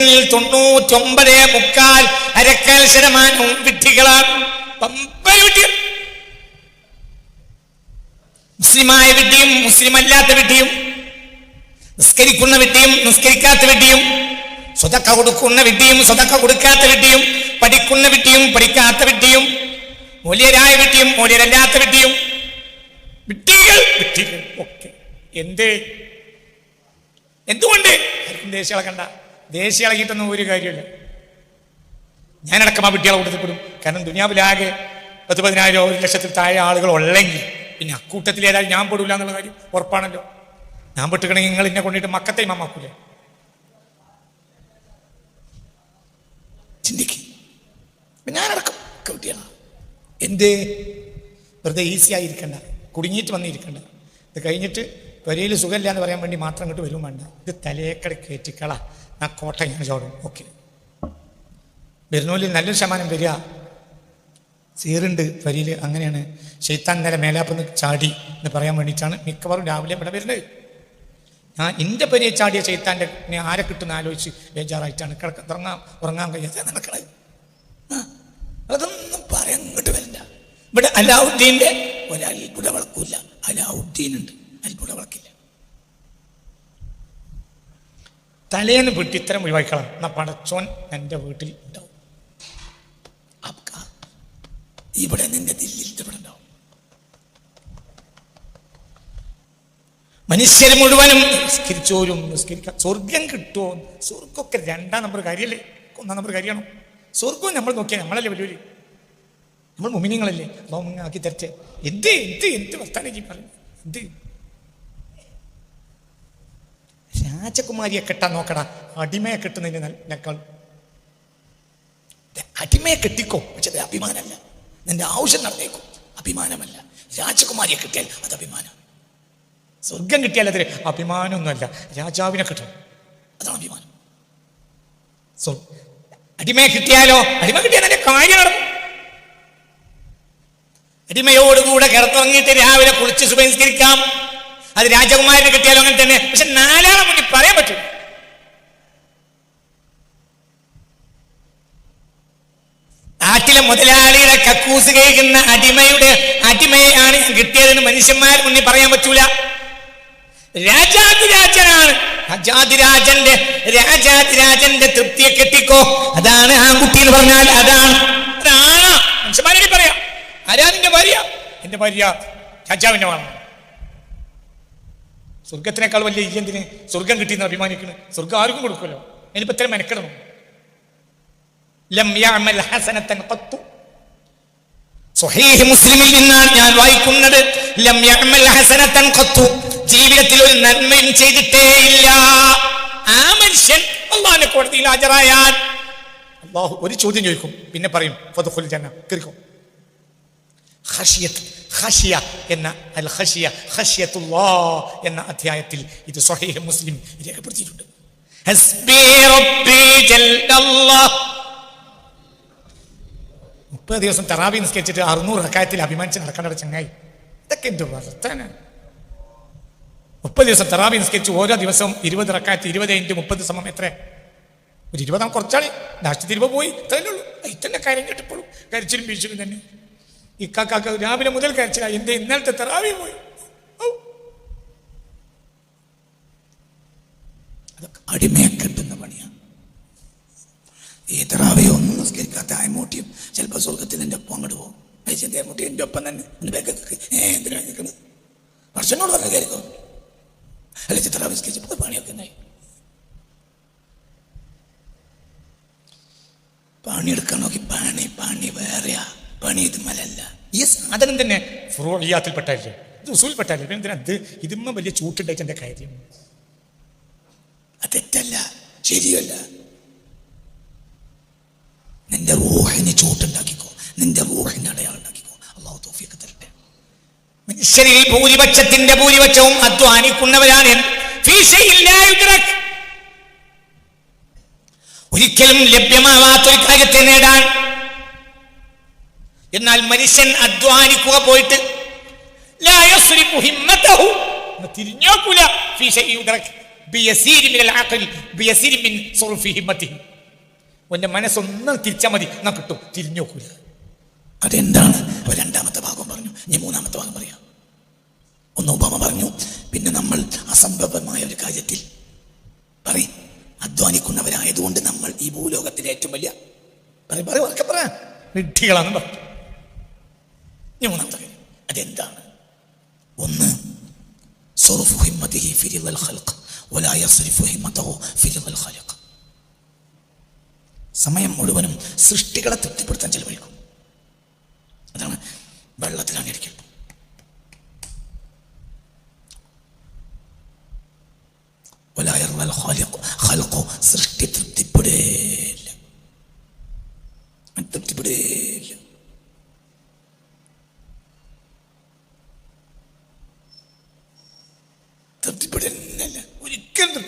99.4% വിഡ്ഢികളാണ്. മുസ്ലിമായ വിഡ്ഢിയും മുസ്ലിം അല്ലാത്ത വിഡ്ഢിയും, നിസ്കരിക്കുന്ന വിഡ്ഢിയും നിസ്കരിക്കാത്ത വിഡ്ഢിയും, സ്വതക്ക കൊടുക്കുന്ന വിഡ്ഢിയും സ്വതക്ക കൊടുക്കാത്ത വിഡ്ഢിയും, പഠിക്കുന്ന വിഡ്ഢിയും പഠിക്കാത്ത വിഡ്ഢിയും, മൂല്യരായ വിഡ്ഢിയും മൂല്യരല്ലാത്ത വിഡ്ഢിയും, വിഡ്ഢികൾ ഒക്കെ. എന്തുകൊണ്ട് ദേശീയ ഇളകണ്ട? ദേശീയ ഇളകിയിട്ടൊന്നും ഒരു കാര്യമില്ല. ഞാനടക്കം ആ വിഡ്ഢികളെ കൊടുത്തപ്പെടും. കാരണം ദുനിയാവിലാകെ 10,000 1,00,000 താഴെ ആളുകൾ ഉള്ളെങ്കിൽ പിന്നെ അക്കൂട്ടത്തിൽ ഏതായാലും ഞാൻ പെടില്ല എന്നുള്ള കാര്യം ഉറപ്പാണല്ലോ. ഞാൻ പെട്ടുകണമെങ്കിൽ നിങ്ങൾ എന്നെ കൊണ്ടിട്ട് മക്കത്തെ ഇമാമാക്കൂലേ? ചിന്തിക്കും. ഞാനടക്കം കുട്ടിയാണ്. വെറുതെ ഈസി ആയിരിക്കണ്ട, കുടുങ്ങിയിട്ട് വന്നിരിക്കണ്ട. ഇത് കഴിഞ്ഞിട്ട് പെരയിൽ സുഖമില്ല എന്ന് പറയാൻ വേണ്ടി മാത്രം ഇങ്ങോട്ട് വരും വേണ്ട. ഇത് തലേക്കട കയറ്റിക്കള, ആ കോട്ട ഞാൻ ചോടും. ഓക്കെ, വരുന്നോലിൽ നല്ലൊരു ശതമാനം വരിക സീറുണ്ട് വരിയിൽ. അങ്ങനെയാണ് ശൈത്താൻ നേരെ മേലാപ്പൊന്ന് ചാടി എന്ന് പറയാൻ വേണ്ടിയിട്ടാണ് മിക്കവാറും രാവിലെ ഇവിടെ വരുന്നത്. ഞാൻ എൻ്റെ പെരിയെ ചാടിയ ശൈത്താൻ്റെ ആരെ കിട്ടുന്ന ആലോചിച്ച് ബേജാറായിട്ടാണ് ഉറങ്ങാൻ കഴിയാതെ നടക്കണത്. അതൊന്നും പറയാൻ ഇങ്ങോട്ട് വരില്ല. ഇവിടെ അലാവുദ്ദീൻ്റെ ഒരത്ഭുത വിളക്കില്ല. അലാവുദ്ദീനുണ്ട്, അത്ഭുത വിളക്കില്ല. തലേന്ന് വിട്ട് ഇത്തരം ഒഴിവാക്കണം. എന്നാ പടച്ചോൻ എൻ്റെ വീട്ടിൽ ഉണ്ടാവും. ഇവിടെ നിന്റെ ദില്ലിൽ ഇവിടെ ഉണ്ടാവും. മനുഷ്യർ മുഴുവനും നിസ്കരിച്ചോരും നിസ്കരിക്കാം. സ്വർഗം കിട്ടുമോ? സ്വർഗമൊക്കെ 2ാം നമ്പർ കാര്യമല്ലേ, 1ാം നമ്പർ കാര്യമാണോ? സ്വർഗവും നമ്മൾ നോക്കിയാൽ നമ്മളല്ലേ വലിയൊരു, നമ്മൾ മുമിനിങ്ങളല്ലേ. ആക്കി തരട്ടെ. എന്ത് വർത്താനം പറയും? രാജകുമാരിയെ കെട്ടാൻ നോക്കടാ, അടിമയെ കെട്ടുന്നതിന് നല്ലേക്കാൾ. അടിമയെ കെട്ടിക്കോ, പക്ഷെ അത് അഭിമാനമല്ല. നിന്റെ ആവശ്യം നടന്നേക്കും, അഭിമാനമല്ല. രാജകുമാരിയെ കിട്ടിയാൽ അത് അഭിമാനം. സ്വർഗം കിട്ടിയാൽ അത് അഭിമാനമൊന്നുമല്ല. രാജാവിനെ കിട്ടണം, അതാണ് അഭിമാനം. അടിമയെ കിട്ടിയാലോ? അടിമ കിട്ടിയാൽ നല്ല കാര്യം നടന്നു. അടിമയോടുകൂടെ കിടത്തുറങ്ങിയിട്ട് രാവിലെ കുളിച്ച് സുബഹിസ്കരിക്കാം. അത് രാജകുമാരനെ കിട്ടിയാലോ അങ്ങനെ തന്നെ. പക്ഷെ 4 മുന്നിൽ പറയാൻ പറ്റും. നാട്ടിലെ മുതലാളിയുടെ കക്കൂസ് കഴിക്കുന്ന അടിമയാണ് കിട്ടിയതെന്ന് മനുഷ്യന്മാർ മുന്നിൽ പറയാൻ പറ്റൂല. രാജാതിരാജനാണ്. രാജാതിരാജന്റെ തൃപ്തിയെ കെട്ടിക്കോ. അതാണ് ആൺകുട്ടി എന്ന് പറഞ്ഞാൽ. അതാണ് മനുഷ്യന്മാരെ പറയാം. ആരാ നിന്റെ ഭാര്യ? എന്റെ ഭാര്യ രാജാവിന്റെ വേണം. സ്വർഗത്തിനേക്കാൾ വലിയ എന്തിന് സ്വർഗം കിട്ടിയെന്ന് അഭിമാനിക്കുന്നു? സ്വർഗം ആർക്കും കൊടുക്കുമല്ലോ. ഇനിയിപ്പോ ഇത്രയും മെനക്കെടണം. സ്വഹീഹ് മുസ്ലിമിൽ നിന്നാണ് ഞാൻ വായിക്കുന്നത്. ലം യഅമൽ ഹസനതൻ ഖത്തു, ജീവിതത്തിൽ ഒരു നന്മയും ചെയ്തിട്ടേ ഇല്ല ആ മനുഷ്യൻ അല്ലാഹുവിന്റെ കോടതിയിൽ ഹാജരായാൽ അല്ലാഹു ഒരു ചോദ്യം ചോദിക്കും. പിന്നെ പറയും ഫദ്ഖുൽ ജന്ന, കേറിക്കോ. ഖശിയ എന്ന അൽ ഖശിയ ഖശിയത്തുല്ലാഹ് എന്ന അധ്യായത്തിൽ ഇത് സ്വഹീഹ് മുസ്ലിം രേഖപ്പെടുത്തിയിട്ടുണ്ട്. ഹസ്ബി റബ്ബി ജല്ലല്ലാഹ്. 30 ദിവസം തറാവി നിസ്കരിച്ചിട്ട് 600 റക്അത്തിൽ അഭിമാനിച്ച് നടക്കേണ്ട ചങ്ങായി, ഇതൊക്കെ എന്ത് വർത്താനാണ്? 30 ദിവസം തറാവി നിസ്കരിച്ച് ഓരോ ദിവസവും 20 റക്അത്ത്, 20 × 30 സമം എത്ര? ഒരു 20 കുറച്ചാളി നാശത്തിൽ 20 പോയി. ഇത്രയല്ലേ ഉള്ളൂ. ഇത്തന്നെ കാര്യം കേട്ടപ്പോഴും കരച്ചിലും വീഴ്ചയും തന്നെ. ഇക്കാക്ക രാവിലെ മുതൽ കരച്ചില്ല. എന്റെ ഇന്നലത്തെ തറാവി പോയി. അതൊക്കെ അടിമയെ കെട്ടുന്ന പണിയാണ്. ഈ തറാവിയെ ഒന്നും നിസ്കരിക്കാത്ത ആയ്മൂട്ടിയും ചിലപ്പോൾ സ്വർഗത്തിൽ എൻ്റെ ഒപ്പം അങ്ങോട്ട് പോകും. അയച്ചേമൂട്ടി എൻ്റെ ഒപ്പം തന്നെ എന്തിനാണ് നിൽക്കുന്നത്? വർഷനോട് പറഞ്ഞ കയറിക്കും. അല്ലെങ്കിൽ തറാവി നിസ്കരിച്ചപ്പോൾ പണിയൊക്കെ ഉണ്ടായി. പണിയെടുക്കാൻ നോക്കി പണി വേറെയാ. പണി ഇത് മലല്ല. ഈ സാധനം തന്നെ ഫുറൂഇയാത്തിൽ പെട്ടല്ലേ, ഇത് ഉസൂൽ-പെട്ടല്ലേ. എന്തിനാ ഇതിമ്മ വലിയ ചൂട്ടുണ്ടായിട്ട് എൻ്റെ കാര്യം? അത് തെറ്റല്ല, ശരിയല്ല. നിന്റെ റൂഹിന് ചൂട്ടുണ്ടാക്കിക്കോ, നിന്റെ റൂഹിന് അടയാളം ഉണ്ടാക്കിക്കോ. അല്ലാഹു തൗഫീഖ് തരട്ടെ. മനുഷ്യരിൽ ഭൂരിപക്ഷവും അധ്വാനിക്കുന്നവരാണ്. ഒരിക്കലും ലഭ്യമാവാത്തൊരു കാര്യത്തെ നേടാൻ. എന്നാൽ മനുഷ്യൻ അധ്വാനിക്കുക പോയിട്ട് തിരിഞ്ഞോക്കൂല. ഓന്റെ മനസ്സൊന്നും തിരിച്ചാൽ മതി, എന്നാ കിട്ടും. തിരിഞ്ഞു നോക്കൂല. അതെന്താണ്? അവർ രണ്ടാമത്തെ ഭാഗം പറഞ്ഞു. ഇനി മൂന്നാമത്തെ ഭാഗം പറയാം. ഒന്ന് ഉപമ പറഞ്ഞു. പിന്നെ നമ്മൾ അസംഭവമായ ഒരു കാര്യത്തിൽ പറയും, അധ്വാനിക്കുന്നവരായതുകൊണ്ട് നമ്മൾ ഈ ഭൂലോകത്തിലെ ഏറ്റവും വലിയ വിഡ്ഢികളാണെന്ന് പറഞ്ഞു. ഇനി മൂന്നാമത്തെ കാര്യം അതെന്താണ്? ഒന്ന്, സമയം മുഴുവനും സൃഷ്ടികളെ തൃപ്തിപ്പെടുത്താൻ ചെലവഴിക്കും. അതാണ് വെള്ളത്തിലാണ് ഇരിക്കൽ. സൃഷ്ടി തൃപ്തിപ്പെടേല്ല. തൃപ്തിപ്പെടുന്നില്ല ഒരിക്കലും.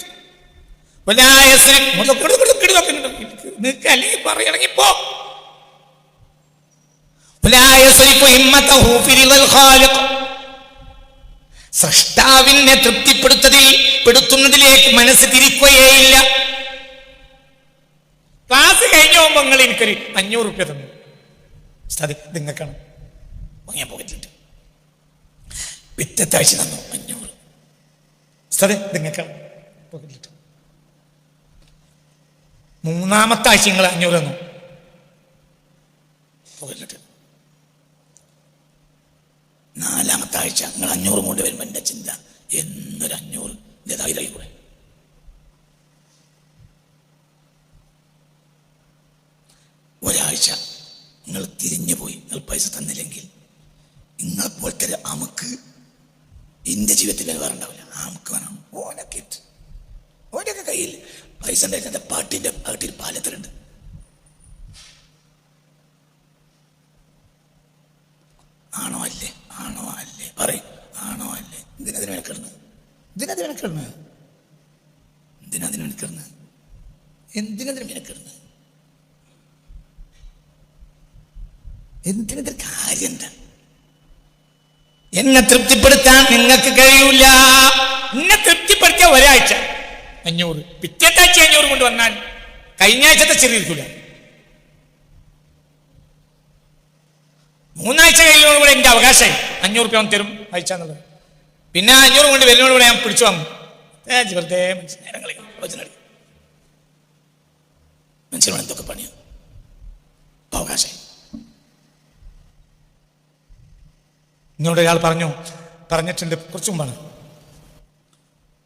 അല്ലെങ്കിൽ പറയണെങ്കിപ്പോ സൃഷ്ടാവിനെ പെടുത്തുന്നതിലേക്ക് മനസ്സ് തിരിക്കുകയില്ല. ക്ലാസ് കഴിഞ്ഞു പോകുമ്പോ നിങ്ങൾ എനിക്കൊരു 500 രൂപ തന്നു. അത് നിങ്ങൾക്കാണ്. വാങ്ങിയാൻ പോകത്തിട്ട് പിറ്റത്തെ ആഴ്ച തന്നു 500. അതെ നിങ്ങൾക്കാണ്. പോകത്തിട്ട് മൂന്നാമത്തെ ആഴ്ച നിങ്ങൾ 500 തന്നു. പോകത്തിട്ട് നാലാമത്തെ ആഴ്ച നിങ്ങൾ 500 കൊണ്ട് വരുമ്പോൾ എൻ്റെ ചിന്ത എന്നൊരു 500 ഇതായി കൂടെ. ഒരാഴ്ച നിങ്ങൾ തിരിഞ്ഞു പോയി, നിങ്ങൾ പൈസ തന്നില്ലെങ്കിൽ നിങ്ങളെപ്പോലത്തെ അമുക്ക് എൻ്റെ ജീവിതത്തിൽ വേറെ ഉണ്ടാവില്ല. അമുക്ക് വേണം. ഓനൊക്കെ കയ്യിൽ പൈസ ഉണ്ടായിരുന്ന പാട്ടിൽ പാലത്തിലുണ്ട്. ആണോ അല്ലേ പറയും. ആണോ അല്ലേ? എന്തിനതിന് മെനക്കിടുന്നത്? എന്തിനതിന് കാര്യം എന്താ? എന്നെ തൃപ്തിപ്പെടുത്താൻ നിങ്ങൾക്ക് കഴിയൂല. എന്നെ തൃപ്തിപ്പെടുത്തിയ ഒരാഴ്ച 500, പിറ്റത്തെ ആഴ്ച 500 കൊണ്ട് വന്നാൽ കഴിഞ്ഞ ആഴ്ചത്തെ ചെറിയിരിക്കൂല. മൂന്നാഴ്ച കഴിയുന്നതോടുകൂടെ എന്റെ അവകാശമായി 500 രൂപ തരും ആഴ്ച എന്നുള്ളത്. പിന്നെ 500 കൊണ്ട് വരുന്നതോടുകൂടെ ഞാൻ പിടിച്ചു വാങ്ങും. വെറുതെ മനുഷ്യർ എന്തൊക്കെ പണിയാണ് അവകാശമായി. ഇങ്ങോട്ട് ഒരാൾ പറഞ്ഞിട്ടുണ്ട് കുറച്ചു മുമ്പാണ്.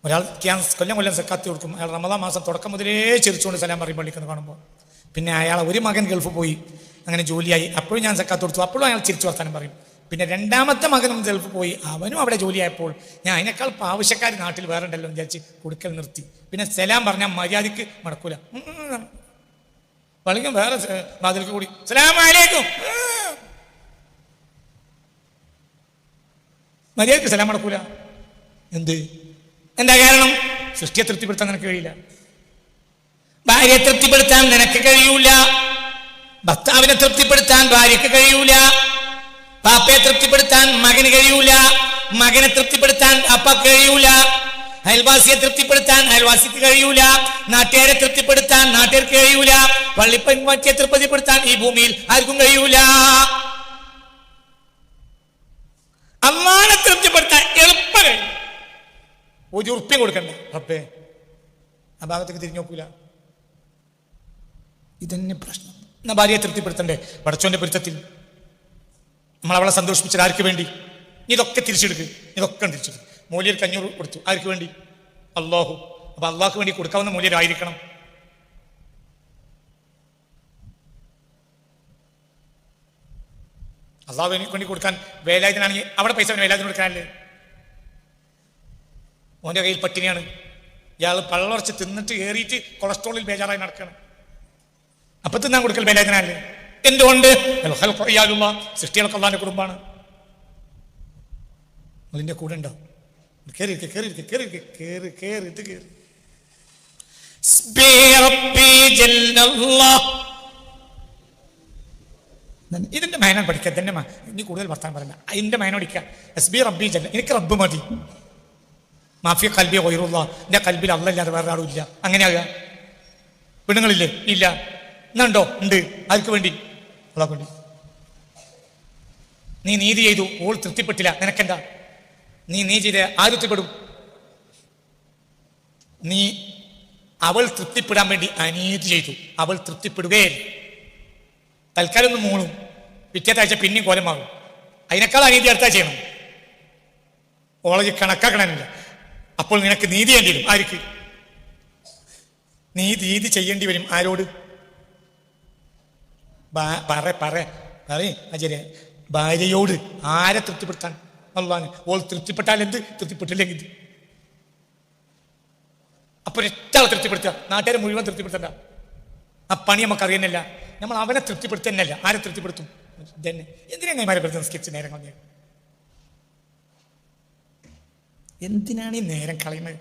ഒരാൾ കൊല്ലം സക്കാത്ത് കൊടുക്കും. അയാൾ റമദാൻ മാസം തുടക്കം മുതലേ ചിരിച്ചുകൊണ്ട് സലാം പറയും പള്ളിക്കെന്ന് കാണുമ്പോൾ. പിന്നെ അയാൾ ഒരു മകൻ ഗൾഫ് പോയി, അങ്ങനെ ജോലിയായി. അപ്പോഴും ഞാൻ സക്കാത്ത് കൊടുത്തു. അപ്പോഴും അയാൾ ചിരിച്ചു വർത്താനം പറയും. പിന്നെ രണ്ടാമത്തെ മകനും ഗൾഫ് പോയി, അവനും അവിടെ ജോലിയായപ്പോൾ ഞാൻ അതിനേക്കാൾ ആവശ്യക്കാർ നാട്ടിൽ വേറെ ഉണ്ടല്ലോ എന്ന് വിചാരിച്ച് കൊടുക്കൽ നിർത്തി. പിന്നെ സലാം പറഞ്ഞാൽ മര്യാദയ്ക്ക് മടക്കൂല. പള്ളിക്കും വേറെ വാതിൽക്ക് കൂടി സലാം അലൈക്കും മര്യാദയ്ക്ക് സലാം മടക്കൂല. എന്താ കാരണം? സൃഷ്ടിയെ തൃപ്തിപ്പെടുത്താൻ നിനക്ക് കഴിയില്ല. ഭാര്യയെ തൃപ്തിപ്പെടുത്താൻ നിനക്ക് കഴിയൂല. ഭർത്താവിനെ തൃപ്തിപ്പെടുത്താൻ ഭാര്യക്ക് കഴിയൂല. പാപ്പയെ തൃപ്തിപ്പെടുത്താൻ മകന് കഴിയൂല. മകനെ തൃപ്തിപ്പെടുത്താൻ അപ്പക്ക് കഴിയൂല. അയൽവാസിയെ തൃപ്തിപ്പെടുത്താൻ അയൽവാസിക്ക് കഴിയൂല. നാട്ടുകാരെ തൃപ്തിപ്പെടുത്താൻ നാട്ടുകാർക്ക് കഴിയൂല. പള്ളിപ്പൻവാറ്റിയെ തൃപ്തിപ്പെടുത്താൻ ഈ ഭൂമിയിൽ ആർക്കും കഴിയൂല. അള്ളാനെ തൃപ്തിപ്പെടുത്താൻ എളുപ്പം കഴിയും. ഒരു ഉറുപ്പ്യം കൊടുക്കണ്ട. റബ്ബേ ആ ഭാഗത്തേക്ക് തിരിഞ്ഞു നോക്കൂല. ഇതന്നെ പ്രശ്നം. എന്നാ ഭാര്യയെ തൃപ്തിപ്പെടുത്തണ്ടേ? പടച്ചോന്റെ പൊരുത്തത്തിൽ നമ്മൾ അവളെ സന്തോഷിപ്പിച്ചത് ആർക്ക് വേണ്ടി? ഇതൊക്കെ തിരിച്ചെടുക്കുക. ഇതൊക്കെ തിരിച്ചെടുക്കുക. മൂല്യർക്ക് 500 കൊടുത്തു. ആർക്ക് വേണ്ടി? അല്ലാഹു. അപ്പൊ അള്ളാഹ്ക്ക് വേണ്ടി കൊടുക്കാവുന്ന മൂല്യരായിരിക്കണം. അള്ളാഹുവിന് വേണ്ടി കൊടുക്കാൻ വേലായുധനാണെങ്കിൽ അവിടെ പൈസ വേലായുധന് കൊടുക്കാനല്ലേ? ഓൻ്റെ കയ്യിൽ പട്ടിണിയാണ്. ഇയാൾ പള്ളർച്ച് തിന്നിട്ട് ഏറിയിട്ട് കൊളസ്ട്രോളിൽ ബേജാറായി നടക്കണം. അപ്പൊ തിന്നാൻ കൊടുക്കൽ വേലായുധനല്ലേ? എന്തുകൊണ്ട്? സൃഷ്ടികളൊക്കെ അള്ളാന്റെ കുടുംബമാണ്. അതിന്റെ കൂടെ ഉണ്ടോ? കേറി ഇതിന്റെ മൈനാൻ പഠിക്കുക. ഇതെന്നെ ഇനി കൂടുതൽ വർത്താനം പറയണ്ട. അതിന്റെ മൈന പഠിക്കുക. എസ് ബി റബ്ബി ജല്ല. എനിക്ക് റബ്ബ് മതി. മാഫിയ കൽബി ഒയറുള്ള എൻ്റെ കൽബിൽ അല്ലല്ലാതെ വേറെ ആളും ഇല്ല. അങ്ങനെയാകുക. പെണ്ണുങ്ങളില്ലേ? ഇല്ല. എന്നുണ്ടോ? ഉണ്ട്. ആർക്ക് വേണ്ടി? അള്ളാഹ് വേണ്ടി. നീ നീതി ചെയ്തു, ഓൾ തൃപ്തിപ്പെട്ടില്ല, നിനക്കെന്താ? നീ ചെയ്ത ആര് തൃപ്തിപ്പെടും? നീ അവൾ തൃപ്തിപ്പെടാൻ വേണ്ടി അനീതി ചെയ്തു, അവൾ തൃപ്തിപ്പെടുകയില്ല. തൽക്കാലം ഒന്ന് മൂളും, പിറ്റേത്താഴ്ച പിന്നെയും കോലമാകും. അതിനേക്കാൾ അനീതി അടുത്താഴ്ച ചെയ്യണം. ഓളജ് കണക്കാക്കണമെന്നില്ല. അപ്പോൾ നിനക്ക് നീതി ചെയ്യേണ്ടി വരും. ആർക്ക്? നീ നീതി ചെയ്യേണ്ടി വരും. ആരോട്? അജരെ ഭാര്യയോട്. ആരെ തൃപ്തിപ്പെടുത്താൻ? അള്ളാഹ്. ഓൾ തൃപ്തിപ്പെട്ടാൽ എന്ത്, തൃപ്തിപ്പെട്ടില്ലെങ്കിൽ എന്ത്? അപ്പൊ ഒരാളെ തൃപ്തിപ്പെടുത്തുക, നാട്ടുകാരെ മുഴുവൻ തൃപ്തിപ്പെടുത്തണ്ട. ആ പണി നമുക്ക് അറിയുന്നില്ല. നമ്മൾ അവനെ തൃപ്തിപ്പെടുത്തുന്നല്ല, ആരെ തൃപ്തിപ്പെടുത്തും? തന്നെ. എന്തിനാണ് നൈമാരെപ്പെടുത്തുന്ന സ്കെച്ച് നേരം കളഞ്ഞത്? എന്തിനാണ് ഈ നേരം കളയുന്നത്?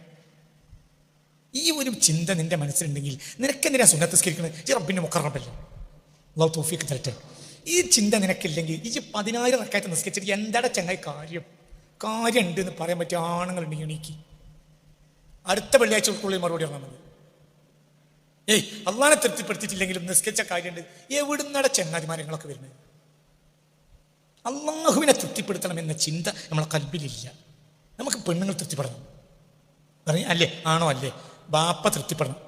ഈ ഒരു ചിന്ത നിന്റെ മനസ്സിലുണ്ടെങ്കിൽ നിനക്കെന്തിനാ സുന്നത്ത് സ്കരിക്കുന്നത്? ഈ റബ്ബിന്റെ മുഖറബല്ല. അല്ലാഹു തൗഫീഖ് തരട്ടെ. ഈ ചിന്ത നിനക്കില്ലെങ്കിൽ ഈ 10,000 റക്അത്ത് നിസ്കരിച്ചിട്ട് എന്താണ് ചങ്ങായി കാര്യം ഉണ്ട് എന്ന് പറയാൻ പറ്റിയ ആണുങ്ങളുണ്ടെങ്കിൽ എണീക്ക്. അടുത്ത വെള്ളിയാഴ്ചക്കുള്ളിൽ മറുപടി പറഞ്ഞാൽ മതി. അള്ളാനെ തൃപ്തിപ്പെടുത്തിയിട്ടില്ലെങ്കിലും നിസ്കരിച്ച കാര്യമുണ്ട്. എവിടുന്നടെ ചങ്ങാതിമാരങ്ങളൊക്കെ വരുന്നത്? അള്ളാഹുവിനെ തൃപ്തിപ്പെടുത്തണം എന്ന ചിന്ത നമ്മളെ കൽബിലില്ല. നമുക്ക് പെണ്ണുങ്ങൾ തൃപ്തിപ്പെടണം പറയും അല്ലേ? ആണോ അല്ലേ? ബാപ്പ തൃപ്തിപ്പെടണം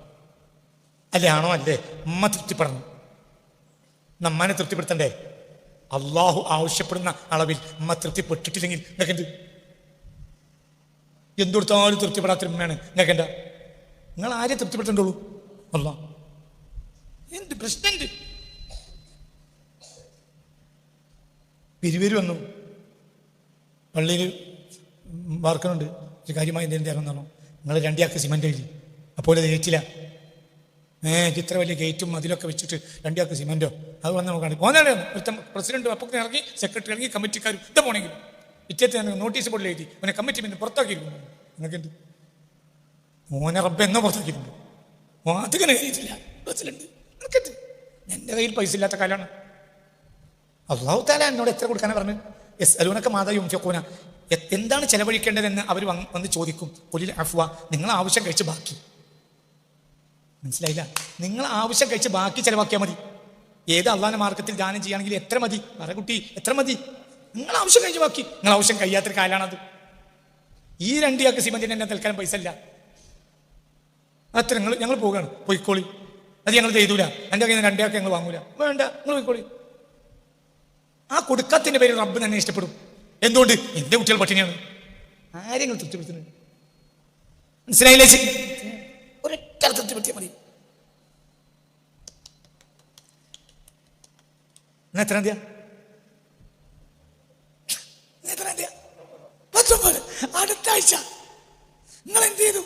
അല്ലേ? ആണോ അല്ലേ? ഉമ്മ തൃപ്തിപ്പെടണം. നമ്മനെ തൃപ്തിപ്പെടുത്തണ്ടേ? അള്ളാഹു ആവശ്യപ്പെടുന്ന അളവിൽ ഉമ്മ തൃപ്തിപ്പെട്ടിട്ടില്ലെങ്കിൽ നിങ്ങൾക്ക് എന്ത്? എന്തുകൊടുത്താലും തൃപ്തിപ്പെടാത്തൊരു ഉമ്മയാണ് നിങ്ങൾക്ക് എന്താ? നിങ്ങൾ ആരെ തൃപ്തിപ്പെടുത്തേണ്ടുള്ളൂ? അല്ലാഹ്. എന്ത് പ്രശ്നമുണ്ട്? പിരിവര് വന്നു, പള്ളിയിൽ വാർക്കുന്നുണ്ട്, ഒരു കാര്യമായി എന്തെങ്കിലും തരണമെന്നാണോ? നിങ്ങൾ 2 ചാക്ക് സിമൻ്റ് എഴുതി, അപ്പോൾ അത് ഏറ്റില്ല. ഇത്ര വലിയ ഗേറ്റും അതിലൊക്കെ വെച്ചിട്ട് 2 ചാക്ക് സിമൻറ്റോ അത് വന്ന് നോക്കാണ്ട് പോന്നാണ് പ്രസിഡന്റ്. അപ്പോൾ ഇറങ്ങി, സെക്രട്ടറി ഇറങ്ങി, കമ്മിറ്റിക്കാരും ഇതാ പോണെങ്കിൽ പിറ്റേത്ത് നോട്ടീസ് ബോർഡിൽ എഴുതി അവനെ കമ്മിറ്റി പിന്നെ പുറത്താക്കിയിട്ടുണ്ട്. നിങ്ങൾക്ക് എന്ത്? മോനെ റബ്ബ് എന്നോ പുറത്താക്കിയിട്ടുണ്ട്. അതിങ്ങനെ എഴുതിയിട്ടില്ല പ്രസിഡന്റ്. നിനക്കെന്ത്? എൻ്റെ കയ്യിൽ പൈസ ഇല്ലാത്ത കാലമാണ്. അല്ലാഹു തആല എന്നോട് എത്ര കൊടുക്കാനാണ് പറഞ്ഞത്? യസ്അലൂനക മാദാ യുൻഫിഖൂന, എന്താണ് ചെലവഴിക്കേണ്ടതെന്ന് അവർ വന്ന് ചോദിക്കും. ഖുലിൽ അഫ്വ, നിങ്ങൾ ആവശ്യം കഴിച്ച് ബാക്കി. മനസ്സിലായില്ല? നിങ്ങൾ ആവശ്യം കഴിച്ച് ബാക്കി ചെലവാക്കിയാൽ മതി. ഏത് അള്ളാഹുവിന്റെ മാർഗത്തിൽ ദാനം ചെയ്യുകയാണെങ്കിൽ എത്ര മതി? പറ കുട്ടി, എത്ര മതി? നിങ്ങൾ ആവശ്യം കഴിച്ച് ബാക്കി. നിങ്ങൾ ആവശ്യം കഴിയാത്തൊരു കാലാണത്. ഈ 2 ചാക്ക് സിമന്റിന് തന്നെ തൽക്കാലം പൈസ ഇല്ല. അത്ര ഞങ്ങൾ പോവുകയാണ്, പോയിക്കോളി. അത് ഞങ്ങൾ ചെയ്തൂല. എൻ്റെ കയ്യിൽ നിന്ന് 2 ചാക്ക് ഞങ്ങൾ വാങ്ങൂല. വേണ്ട, നിങ്ങൾ പോയിക്കോളി. ആ കൊടുക്കാത്തതിന്റെ പേര് റബ്ബ് തന്നെ ഇഷ്ടപ്പെടും. എന്തുകൊണ്ട്? എന്റെ കുട്ടികൾ പട്ടിണിയാണ്. ആരെങ്കിലും തൃപ്തിപ്പെടുത്തുന്നത്? മനസ്സിലായില്ലേ? ഒരൊറ്റ തൃപ്തിപ്പെടുത്തിയാൽ മതി. എത്ര തീയതി? 19. അടുത്ത ആഴ്ച നിങ്ങൾ എന്ത് ചെയ്തു?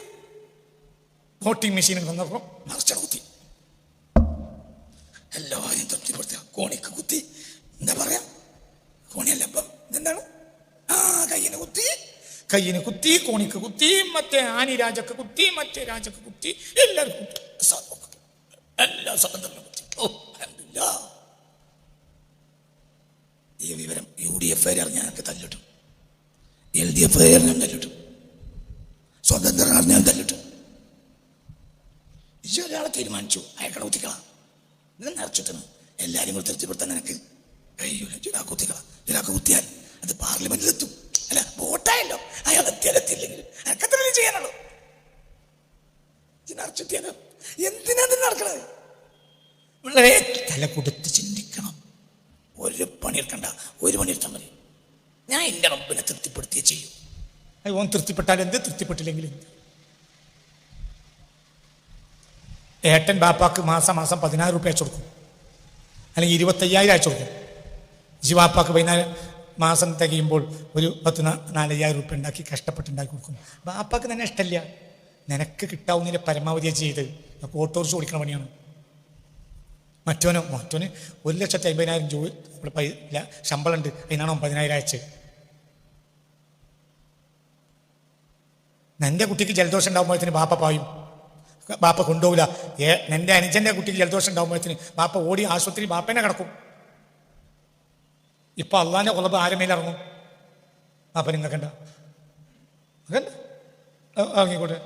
വോട്ടിംഗ് മെഷീനിൽ വന്നപ്പോൾ മറിച്ചട കുത്തി. എല്ലാവരും തൃപ്തിപ്പെടുത്തുക. കോണിക്ക് കുത്തി. എന്താ പറയാ? കോണിയല്ല, അപ്പം ഇതെന്താണ്? കയ്യിന് കുത്തി, കോണിക്ക് കുത്തി, മറ്റേ ആനി രാജക്ക് കുത്തി, മറ്റേ രാജക്ക് കുത്തി, എല്ലാവർക്കും എല്ലാ സ്വതന്ത്രനും കുത്തി. ഈ വിവരം UDF അറിഞ്ഞാൽ ഞങ്ങൾക്ക് തല്ലിട്ടും, LDF അറിഞ്ഞാൽ തല്ലിട്ടും, സ്വതന്ത്രൻ അറിഞ്ഞാൽ തല്ലിട്ടും. ഒരാളെ തീരുമാനിച്ചു, അയക്കട കുത്തിക്കളാം. നിങ്ങൾ നിറച്ചിട്ടാണ് എല്ലാവരും കൂടി തൃപ്തിപ്പെടുത്താൻ നിനക്ക് കഴിയൂല. ഒരാൾക്ക് കുത്തിയാൽ അത് പാർലമെന്റിലെത്തും. അല്ല, വോട്ടായല്ലോ. അയാൾ എത്തിയില്ലെങ്കിലും അനക്കത്ര ചെയ്യാനുള്ളൂ. നിറച്ചെത്തിയാലോ? എന്തിനാണ് നടക്കണത്? വളരെ തല കൊടുത്ത് ചിന്തിക്കണം. ഒരു പണിയെടുക്കണ്ട, ഒരു പണിയെടുത്താൽ മതി. ഞാൻ എൻ്റെ റബ്ബിനെ തൃപ്തിപ്പെടുത്തിയേ ചെയ്യും. ഓൻ തൃപ്തിപ്പെട്ടാൽ എന്ത്, തൃപ്തിപ്പെട്ടില്ലെങ്കിൽ എന്ത്? ഏട്ടൻ ബാപ്പാക്ക് മാസം 16 രൂപ അയച്ചു കൊടുക്കും, അല്ലെങ്കിൽ 25,000 അയച്ചു കൊടുക്കും. വാപ്പാക്ക് 14 മാസം തികയുമ്പോൾ ഒരു 4,000 രൂപ ഉണ്ടാക്കി കഷ്ടപ്പെട്ടുണ്ടാക്കി കൊടുക്കും. ബാപ്പാക്ക് തന്നെ ഇഷ്ടമില്ല. നിനക്ക് കിട്ടാവുന്നതിൻ്റെ പരമാവധി ചെയ്ത് ഓട്ടോറിച്ച് ഓടിക്കണ പണിയാണ്. മറ്റോന് 1,50,000 ജോലി ശമ്പളം ഉണ്ട്, അതിനാണ് 9,000 അയച്ചത്. എൻ്റെ കുട്ടിക്ക് ജലദോഷം ഉണ്ടാകുമ്പോഴത്തേന് ബാപ്പ പായും, ബാപ്പ കൊണ്ടുപോകില്ല. എൻ്റെ അനുജൻ്റെ കുട്ടിക്ക് ജലദോഷം ഉണ്ടാകുമ്പോഴത്തേന് ബാപ്പ ഓടി ആശുപത്രി ബാപ്പനെ കിടക്കും. ഇപ്പൊ അള്ളാന്റെ കൊലബ് ആരെ മേലിറങ്ങും? അപ്പൊ നിങ്ങൾക്കണ്ട വാങ്ങിക്കോട്ടെ.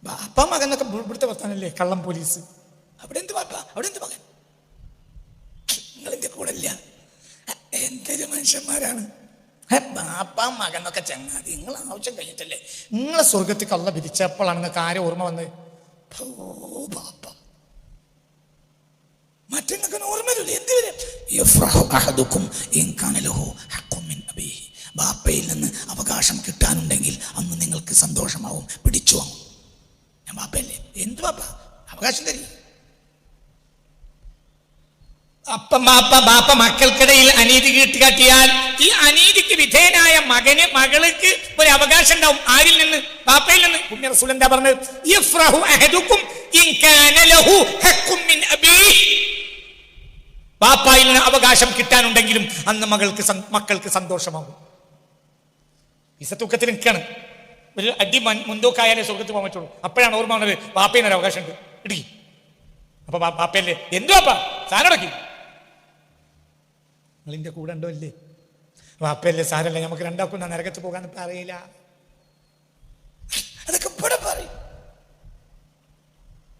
ബാപ്പ മകൻ എന്നൊക്കെ ഇവിടുത്തെ വർത്താനല്ലേ, കള്ളം പോലീസ്. അവിടെ എന്ത് ബാപ്പ, അവിടെ എന്ത് മകൻ? നിങ്ങളെന്റെ കൂടെ ഇല്ല. എന്തൊരു മനുഷ്യന്മാരാണ്. ബാപ്പ മകൻ എന്നൊക്കെ ചങ്ങാതി, നിങ്ങൾ ആവശ്യം കഴിഞ്ഞിട്ടല്ലേ. നിങ്ങളെ സ്വർഗത്തിൽ കള്ള വിധിച്ചപ്പോഴാണ് നിങ്ങൾക്ക് ആരെ ഓർമ്മ വന്നത്? ഓ ബാപ്പ, മറ്റങ്ങൾക്ക് ഓർമ്മയില്ലേ? ബാപ്പയിൽ നിന്ന് അവകാശം കിട്ടാനുണ്ടെങ്കിൽ അന്ന് നിങ്ങൾക്ക് സന്തോഷമാവും, പിടിച്ചു വാങ്ങും. ഞാൻ ബാപ്പയല്ലേ, എന്ത് ബാപ്പ അവകാശം തരും. ബാപ്പ മക്കൾക്കിടയിൽ അനീതി കാട്ടിയാൽ ഈ അനീതിക്ക് വിധേയനായ മകൾക്ക് ഒരു അവകാശം ഉണ്ടാവും. ആരിൽ നിന്ന്? ബാപ്പയിൽ നിന്ന്. പുണ്യ റസൂൽ എന്താ പറഞ്ഞത്? യഫ്റഹു അഹദുക്കും ഇൻ കാന ലഹു ഹഖ്ഖുൻ മിൻ അബീഹി. ബാപ്പയിൽ നിന്ന് അവകാശം കിട്ടാനുണ്ടെങ്കിലും അന്ന് മക്കൾക്ക് സന്തോഷമാകും. ഇസത്തൂക്കത്തിൽ നിൽക്കാണ്, ഒരു അടി മുൻതൂക്കായാലേ സ്വർഗത്തിൽ പോകാൻ പറ്റുള്ളൂ. അപ്പോഴാണ് ഓർമ്മ വന്നത് ബാപ്പയിനൊരു അവകാശം ഉണ്ട്, ഇടുക്കി. അപ്പൊ ബാപ്പയല്ലേ, എന്തു ബാപ്പ സാരടക്കി, നിങ്ങളിന്റെ കൂടെ ഉണ്ടോ അല്ലേ? ബാപ്പയല്ലേ, സാരല്ലേ, നമുക്ക് രണ്ടാക്കും നരകത്ത് പോകാൻ അറിയില്ല. അതൊക്കെ ഇവിടെ പറയും.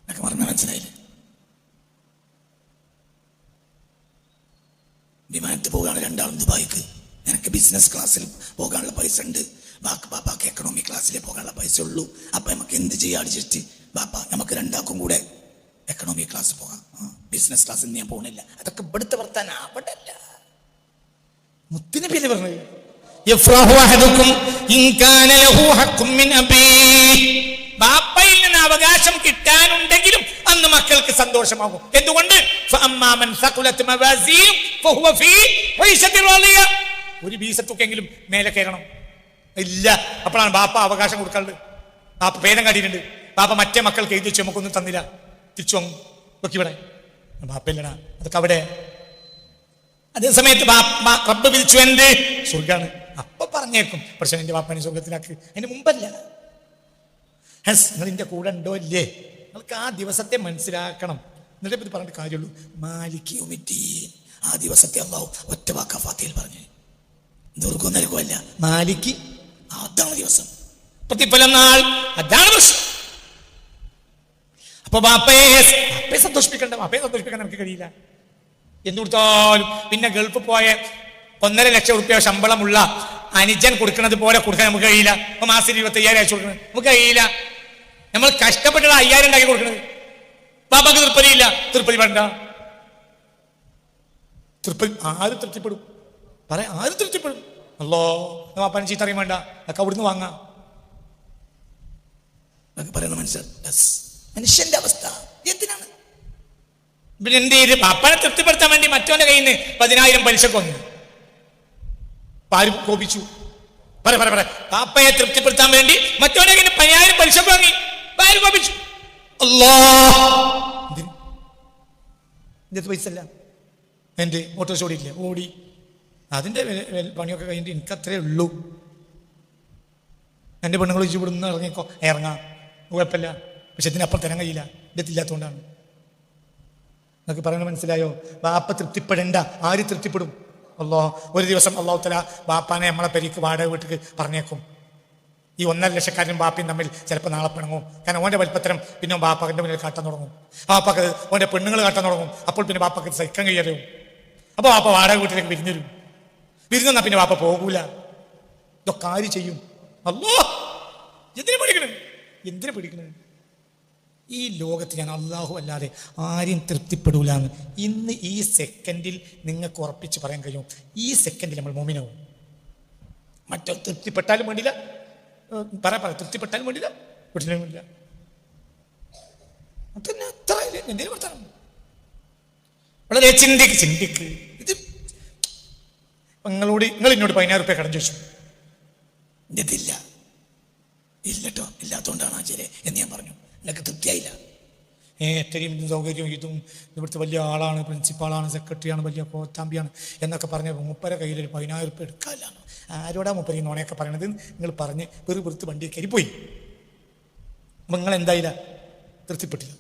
എന്നൊക്കെ പറഞ്ഞ മനസ്സിലായില്ലേ? വിമാനത്തിൽ പോകാണ് രണ്ടാളും ദുബായിക്ക്. എനിക്ക് ബിസിനസ് ക്ലാസ്സിൽ പോകാനുള്ള പൈസ ഉണ്ട്, ബാപ്പാക്ക് എക്കണോമിക് ക്ലാസ്സിലേ പോകാനുള്ള പൈസ ഉള്ളൂ. അപ്പൊ നമുക്ക് എന്ത് ചെയ്യാൻ അടിച്ചിട്ട് ബാപ്പ നമുക്ക് രണ്ടാക്കും കൂടെ എക്കണോമിക് ക്ലാസ് പോകാം, ബിസിനസ് ക്ലാസ്സിൽ ഞാൻ പോകണില്ല. അതൊക്കെ ഇവിടുത്തെ വർത്താനം, അവിടെ അല്ല. മുത്തിനെ പേര് പറഞ്ഞത് ബാപ്പയിൽ നിന്ന് അവകാശം കിട്ടാനുണ്ടെങ്കിലും അന്ന് മക്കൾക്ക് സന്തോഷമാകും. എന്തുകൊണ്ട്? ഒരു ബീസത്തൊക്കെങ്കിലും മേലെ കയറണം ഇല്ല. അപ്പോഴാണ് ബാപ്പ അവകാശം കൊടുക്കാറുണ്ട്. ബാപ്പ ഭേദം കാട്ടിയിട്ടുണ്ട്. ബാപ്പ മറ്റേ മക്കൾക്ക് എഴുതി വെച്ച് നമുക്കൊന്നും തന്നില്ല, തിരിച്ചു വാങ്ങും. ഇവിടെ ബാപ്പയില്ലടാ, അതൊക്കെ അവിടെ. അതേ സമയത്ത് റബ്ബ് വിളിച്ചു എന്ത്? സ്വർഗാണ്. അപ്പൊ പറഞ്ഞേക്കും പക്ഷെ എന്റെ ബാപ്പനെ സ്വർഗത്തിലാക്ക്. അതിന് മുമ്പല്ല. നിങ്ങൾ എന്റെ കൂടെ ഉണ്ടോ ഇല്ലേ? നിങ്ങൾക്ക് ആ ദിവസത്തെ മനസ്സിലാക്കണം. എന്നിട്ടേ ഇത് പറഞ്ഞിട്ട് കാര്യമുള്ളൂ. മാലിക് യൗമിദ്ദീൻ, ആ ദിവസത്തെ അല്ലാഹു ഒറ്റ വാക്കാ ഫാത്തിഹയിൽ പറഞ്ഞു. ദുർഗം നരകമല്ല, മാലിക്, അതാണ് ദിവസം, പ്രതിഫലം നാൾ, അതാണ് പ്രശ്നം. അപ്പൊ ബാപ്പയെ സന്തോഷിപ്പിക്കണ്ട, ബാപ്പയെ സന്തോഷിപ്പിക്കാൻ നമുക്ക് കഴിയില്ല. എന്തുകൊടുത്താലും പിന്നെ ഗൾഫ് പോയ 1.5 ലക്ഷം റുപ്യ ശമ്പളമുള്ള അനുജൻ കൊടുക്കുന്നത് പോലെ കൊടുക്കാൻ നമുക്ക് കഴിയില്ല. അപ്പൊ മാസം 25,000 അയച്ചു കൊടുക്കുന്നത് നമുക്ക് കഴിയില്ല. നമ്മൾ കഷ്ടപ്പെട്ടുള്ള 5,000 ഉണ്ടാക്കി കൊടുക്കുന്നത്. ബാപ്പാക്ക് തൃപ്പതിയില്ല, തൃപ്പതി വേണ്ട. ആര് തൃപ്തിപ്പെടും? പറയാം, ആര് തൃപ്തിപ്പെടും? അല്ലോ, ബാപ്പാനെ ചീത്ത അറിയാൻ വേണ്ട, അതൊക്കെ അവിടുന്ന് വാങ്ങാം. പറയുന്ന മനുഷ്യന്റെ അവസ്ഥ എന്തിനാണ്? പിന്നെ എന്ത് ചെയ്ത്? ബാപ്പാനെ തൃപ്തിപ്പെടുത്താൻ വേണ്ടി മറ്റവന്റെ കയ്യിൽ നിന്ന് 10,000 പലിശക്ക് വന്നു. ആരും കോപിച്ചു. ബാപ്പയെ തൃപ്തിപ്പെടുത്താൻ വേണ്ടി മറ്റവന്റെ കയ്യിൽ 10,000 പലിശക്ക് വാങ്ങി. ആരും കോപിച്ചു. ഇതിന്റെ പൈസ അല്ല, എന്റെ ഓട്ടോസ് ഓടിയില്ല, ഓടി. അതിന്റെ പണിയൊക്കെ കഴിഞ്ഞിട്ട് എനിക്ക് അത്രേ ഉള്ളൂ. എന്റെ പെണ്ണുങ്ങൾ ചോദിച്ചു ഇവിടുന്ന് ഇറങ്ങിക്കോ, ഇറങ്ങാം, കുഴപ്പമില്ല. പക്ഷെ ഇതിനപ്പുറം തരാൻ കഴിയില്ല, ഇതെത്തില്ലാത്തതുകൊണ്ടാണ്. എന്നൊക്കെ പറയുന്നത് മനസ്സിലായോ? ബാപ്പ തൃപ്തിപ്പെടേണ്ട, ആര് തൃപ്തിപ്പെടും? അല്ലാഹ്. ഒരു ദിവസം അല്ലാഹു തആല ബാപ്പാനെ നമ്മളെ പെരിക്ക് വാടക വീട്ടിക്ക് പറഞ്ഞേക്കും. ഈ 1.5 ലക്ഷക്കാരനും ബാപ്പയും തമ്മിൽ ചിലപ്പോൾ നാളെ പിണങ്ങും. കാരണം ഓൻ്റെ വലിപ്പത്തരം പിന്നെ ബാപ്പാക്കിൻ്റെ മുന്നിൽ കാട്ടാൻ തുടങ്ങും. ബാപ്പാക്ക് ഓൻ്റെ പെണ്ണുങ്ങൾ കാട്ടാൻ തുടങ്ങും. അപ്പോൾ പിന്നെ ബാപ്പാക്ക് സഹിക്കാൻ കഴിയാലും. അപ്പോൾ ബാപ്പ വാടക വീട്ടിലേക്ക് വിരുന്നരും. വിരുന്നാ പിന്നെ ബാപ്പ പോകൂല. ഇതൊക്കെ ആര് ചെയ്യും? അല്ലാഹ്. എന്തിനു പഠിക്കണേ? എന്തിനു പഠിക്കണേ? ഈ ലോകത്ത് ഞാൻ അല്ലാഹു അല്ലാതെ ആരെയും തൃപ്തിപ്പെടൂലെന്ന് ഇന്ന് ഈ സെക്കൻഡിൽ നിങ്ങൾക്ക് ഉറപ്പിച്ച് പറയാൻ കഴിയും. ഈ സെക്കൻഡിൽ നമ്മൾ മോമിനാവും. മറ്റൊരു തൃപ്തിപ്പെട്ടാലും വേണ്ടില്ല, തൃപ്തിപ്പെട്ടാലും വേണ്ടില്ല, വീട്ടിലും വേണ്ടില്ല. അതന്നെ അത്ര എന്തെങ്കിലും വർത്താനം. വളരെ ചിന്തിക്ക്. ഇത് നിങ്ങൾ എന്നോട് 10,000 റുപ്യ കടം ചോദിച്ചു. ഇതില്ല, ഇല്ലട്ടോ, ഇല്ലാത്തതുകൊണ്ടാണ് ആചാര്യ എന്ന് ഞാൻ പറഞ്ഞു. എനിക്ക് തൃപ്തിയായില്ല. എത്രയും സൗകര്യവും ഇതും ഇവിടുത്തെ വലിയ ആളാണ്, പ്രിൻസിപ്പാളാണ്, സെക്രട്ടറിയാണ്, വലിയ കോത്താമ്പിയാണ് എന്നൊക്കെ പറഞ്ഞ് മൂപ്പരെ കയ്യിൽ ഒരു 10,000 റുപ്യ എടുക്കാമല്ലാണ്. ആരോടാ മൂപ്പര് നോണയൊക്കെ പറയണത്? നിങ്ങൾ പറഞ്ഞ് വെറുത്ത് വണ്ടി കയറി പോയി. അപ്പം നിങ്ങൾ എന്തായില്ല? തൃപ്തിപ്പെട്ടില്ല.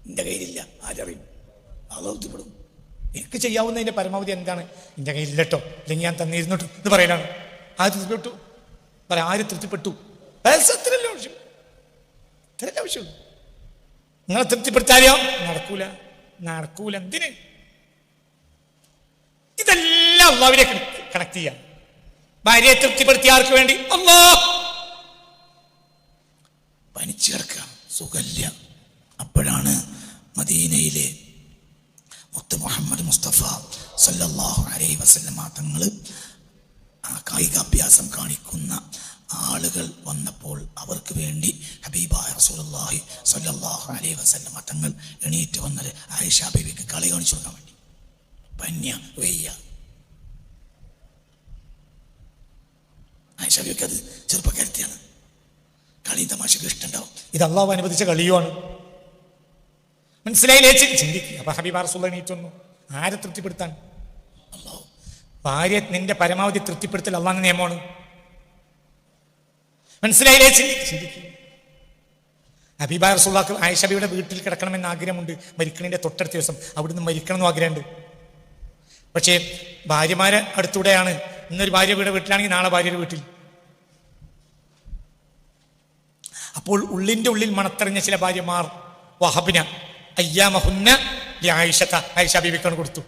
എൻ്റെ കയ്യിലില്ല, ആരറിയും? അത് തൃപ്തിപ്പെടും. എനിക്ക് ചെയ്യാവുന്നതിൻ്റെ പരമാവധി എന്താണ്? എൻ്റെ കയ്യിലില്ലട്ടോ, അല്ലെങ്കിൽ ഞാൻ തന്നിരുന്നിട്ടു എന്ന് പറയലാണ്. ആ തൃപ്തിപ്പെട്ടു. പറ, ആര് തൃപ്തിപ്പെട്ടു? അത്രയല്ലേ ആവശ്യം, അത്രയല്ലേ ആവശ്യമുള്ളൂ. നിങ്ങളെ തൃപ്തിപ്പെടുത്താതെയോ നടക്കൂല. എന്തിന്? ഇതെല്ലാം അള്ളാഹുവിനെ കണക്ട് ചെയ്യാം. ഭാര്യയെ തൃപ്തിപ്പെടുത്തിയ ആർക്ക് വേണ്ടി? അല്ലാഹ്. പനിച്ചു കിടക്കുക, സുഖല്ല. അപ്പോഴാണ് മദീനയിലെ മുത്ത് മുഹമ്മദ് മുസ്തഫ സല്ലല്ലാഹു അലൈഹി വസല്ലമ തങ്ങൾ ആ കായികാഭ്യാസം കാണിക്കുന്ന ആളുകൾ വന്നപ്പോൾ അവർക്ക് വേണ്ടി ഹബീബായ റസൂലുള്ളാഹി സല്ലല്ലാഹു അലൈഹി വസല്ലമ തങ്ങൾ എണീറ്റ് വന്നത് ആയിഷ ബീവിക്ക് കളി കാണിച്ചു കൊടുക്കാൻ വേണ്ടി. പന്യ വെയ്യ. ആയിഷ ബീവിക്ക് അത് ചെറുപ്പക്കാരത്തിയാണ്, കളി തമാശക്ക് ഇഷ്ടമുണ്ടാവും. ഇത് അള്ളാഹു അനുവദിച്ച കളിയുമാണ്. മനസ്സിലായില്ലേ? ചിന്തിക്കുക. അപ്പൊ ഹബീബ റസൂലുള്ളാഹി എണീറ്റ് വന്നു. ആരെ തൃപ്തിപ്പെടുത്താൻ? അല്ലാഹു. ഭാര്യ നിന്റെ പരമാവധി തൃപ്തിപ്പെടുത്തൽ അള്ളാഹുവിന്റെ നിയമമാണ്. മനസ്സിലായില്ലേ? ചിന്തിക്കുക. ഹബീബ റസൂലുള്ളാഹിക്ക് ആയിഷ ബീവിയുടെ വീട്ടിൽ കിടക്കണമെന്ന് ആഗ്രഹമുണ്ട്. മരിക്കണിന്റെ തൊട്ടടുത്ത ദിവസം അവിടുന്ന് മരിക്കണം എന്ന് ആഗ്രഹമുണ്ട്. പക്ഷേ ഭാര്യമാരെ അടുത്തൂടെയാണ്. ഇന്നൊരു ഭാര്യയുടെ വീട്ടിലാണെങ്കിൽ നാളെ ഭാര്യയുടെ വീട്ടിൽ. അപ്പോൾ ഉള്ളിന്റെ ഉള്ളിൽ മണത്തെറിഞ്ഞ ചില ഭാര്യമാർ വഹബ്ന അയ്യാമഹുന്ന ലിആയിഷത, ആയിഷ ബീവിക്കാണ് കൊടുത്തു.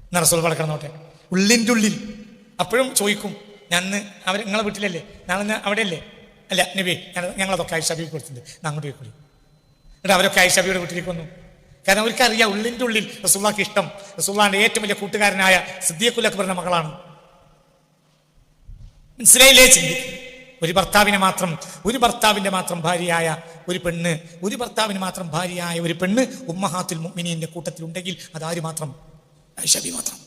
എന്നാ റസൂൽ വളക്കണോട്ടെ. ഉള്ളിൻ്റെ ഉള്ളിൽ അപ്പോഴും ചോദിക്കും, ഞാൻ അവർ നിങ്ങളെ വീട്ടിലല്ലേ, നാളെ അവിടെയല്ലേ? അല്ല നബി, ഞങ്ങളതൊക്കെ ആയിഷ ബീവിക്ക് കൊടുത്തിട്ടുണ്ട്, അങ്ങോട്ട് പോയിക്കൂടി. എന്നിട്ട് അവരൊക്കെ ആയിഷ ബീവിയുടെ വീട്ടിലേക്ക് വന്നു. കാരണം അവർക്കറിയാം ഉള്ളിൻ്റെ ഉള്ളിൽ റസൂലുള്ളാഹിക്ക് ഇഷ്ടം റസൂലുള്ളാഹിന്റെ ഏറ്റവും വലിയ കൂട്ടുകാരനായ സിദ്ദീഖുൽ അക്ബറിന്റെ മകളാണ്. മനസ്സിലായില്ലേ? ചിന്തിക്കും. ഒരു ഭർത്താവിന്റെ മാത്രം ഭാര്യയായ ഒരു പെണ്ണ്, ഒരു ഭർത്താവിന് മാത്രം ഭാര്യയായ ഒരു പെണ്ണ് ഉമ്മഹാത്തുൽ മുഅ്മിനീന്റെ കൂട്ടത്തിലുണ്ടെങ്കിൽ അതാര് മാത്രം? ആയിഷ ബീവി മാത്രം.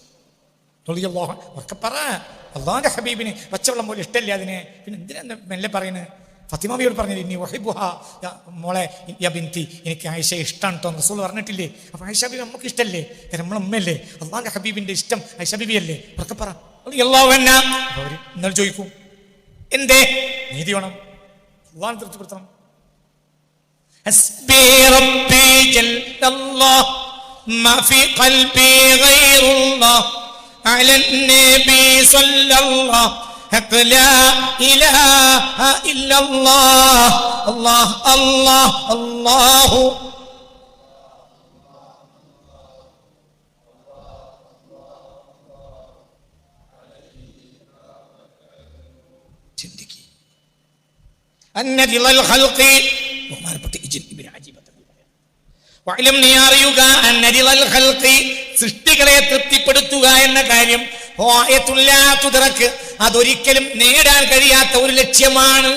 ഒക്കെ പറ. അള്ളാന്റെ ഹബീബിന് പച്ചവെള്ളം പോലെ ഇഷ്ടമല്ലേ അതിനെ, പിന്നെ എന്തിനാ മെല്ലെ പറയുന്നത്? ഫത്തിമാവിയോട് പറഞ്ഞത് ഇനി വഹിബുഹ, മോളെ യാ ബിൻതി, എനിക്ക് ആയിഷയെ ഇഷ്ടമാണ് കേട്ടോ റസൂൽ പറഞ്ഞിട്ടില്ലേ? അപ്പൊ ആയിഷ ബീവി നമുക്ക് ഇഷ്ടമല്ലേ? കാരണം നമ്മളെ ഉമ്മയല്ലേ, അള്ളാന്റെ ഹബീബിന്റെ ഇഷ്ടം ആയിഷ ബീവി അല്ലേ? ഒക്കെ പറ. അവര് ഇന്നലെ ചോദിക്കും, എന്തേ? നീതി വേണം, അള്ളാഹുവിനെ തൃപ്തിപ്പെടുത്തണം. ഹസ്ബി റബ്ബി ജല്ലല്ലാഹ് മാ ഫീ ഖൽബി ഗൈറുല്ലാഹ് അലൻ നബി സല്ലല്ലാഹു ലാ ഇലാഹ ഇല്ലല്ലാഹ് അല്ലാഹ് അല്ലാഹ് അല്ലാഹു. ചിന്തിക്കുക. ബഹുമാനപ്പെട്ട ഇബ്നു അജീബ് വഅലം, നീ അറിയുക, സൃഷ്ടികളെ തൃപ്തിപ്പെടുത്തുക എന്ന കാര്യം അതൊരിക്കലും നേടാൻ കഴിയാത്ത ഒരു ലക്ഷ്യമാണ്.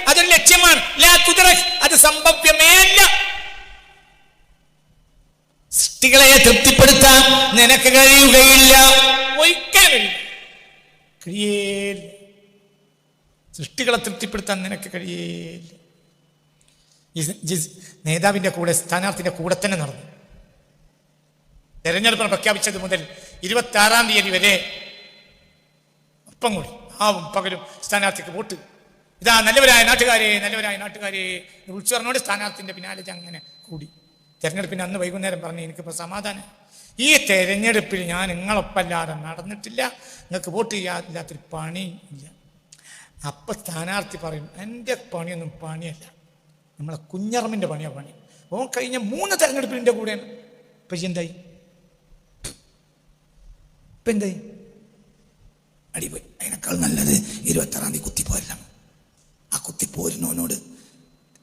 അതൊരു ലക്ഷ്യമാണ്. അത് സംഭവ്യമേ അല്ല. സൃഷ്ടികളെ തൃപ്തിപ്പെടുത്താൻ നിനക്ക് കഴിയുകയില്ല, ഒരിക്കലും കഴിയേല. സൃഷ്ടികളെ തൃപ്തിപ്പെടുത്താൻ നിനക്ക് കഴിയേല. നേതാവിന്റെ കൂടെ, സ്ഥാനാർത്ഥിന്റെ കൂടെ തന്നെ നടന്നു. തെരഞ്ഞെടുപ്പ് പ്രഖ്യാപിച്ചത് മുതൽ 26-ാം തീയതി വരെ ഒപ്പം കൂടി ആവും പകലും സ്ഥാനാർത്ഥിക്ക് വോട്ട്. ഇതാ നല്ലവരായ നാട്ടുകാരെ വിളിച്ചു പറഞ്ഞോണ്ട് സ്ഥാനാർത്ഥിന്റെ പിന്നാലെ അങ്ങനെ കൂടി. തെരഞ്ഞെടുപ്പിന് അന്ന് വൈകുന്നേരം പറഞ്ഞു, എനിക്കിപ്പോൾ സമാധാനം, ഈ തെരഞ്ഞെടുപ്പിൽ ഞാൻ നിങ്ങളൊപ്പല്ലാതെ നടന്നിട്ടില്ല, നിങ്ങൾക്ക് വോട്ട് ചെയ്യാതില്ലാത്തൊരു പണിയില്ല. അപ്പം സ്ഥാനാർത്ഥി പറയും, എൻ്റെ പണിയൊന്നും പണിയല്ല, നമ്മളെ കുഞ്ഞറമ്മിൻ്റെ പണിയാണ് പണി. ഓൻ കഴിഞ്ഞ 3 തെരഞ്ഞെടുപ്പിൻ്റെ കൂടെയാണ്. ഇപ്പം എന്തായി? അടിപോയി. അതിനേക്കാൾ നല്ലത് 26-ാം തീയതി കുത്തിപ്പോരല്ല. ആ കുത്തിപ്പോരുന്നവനോട്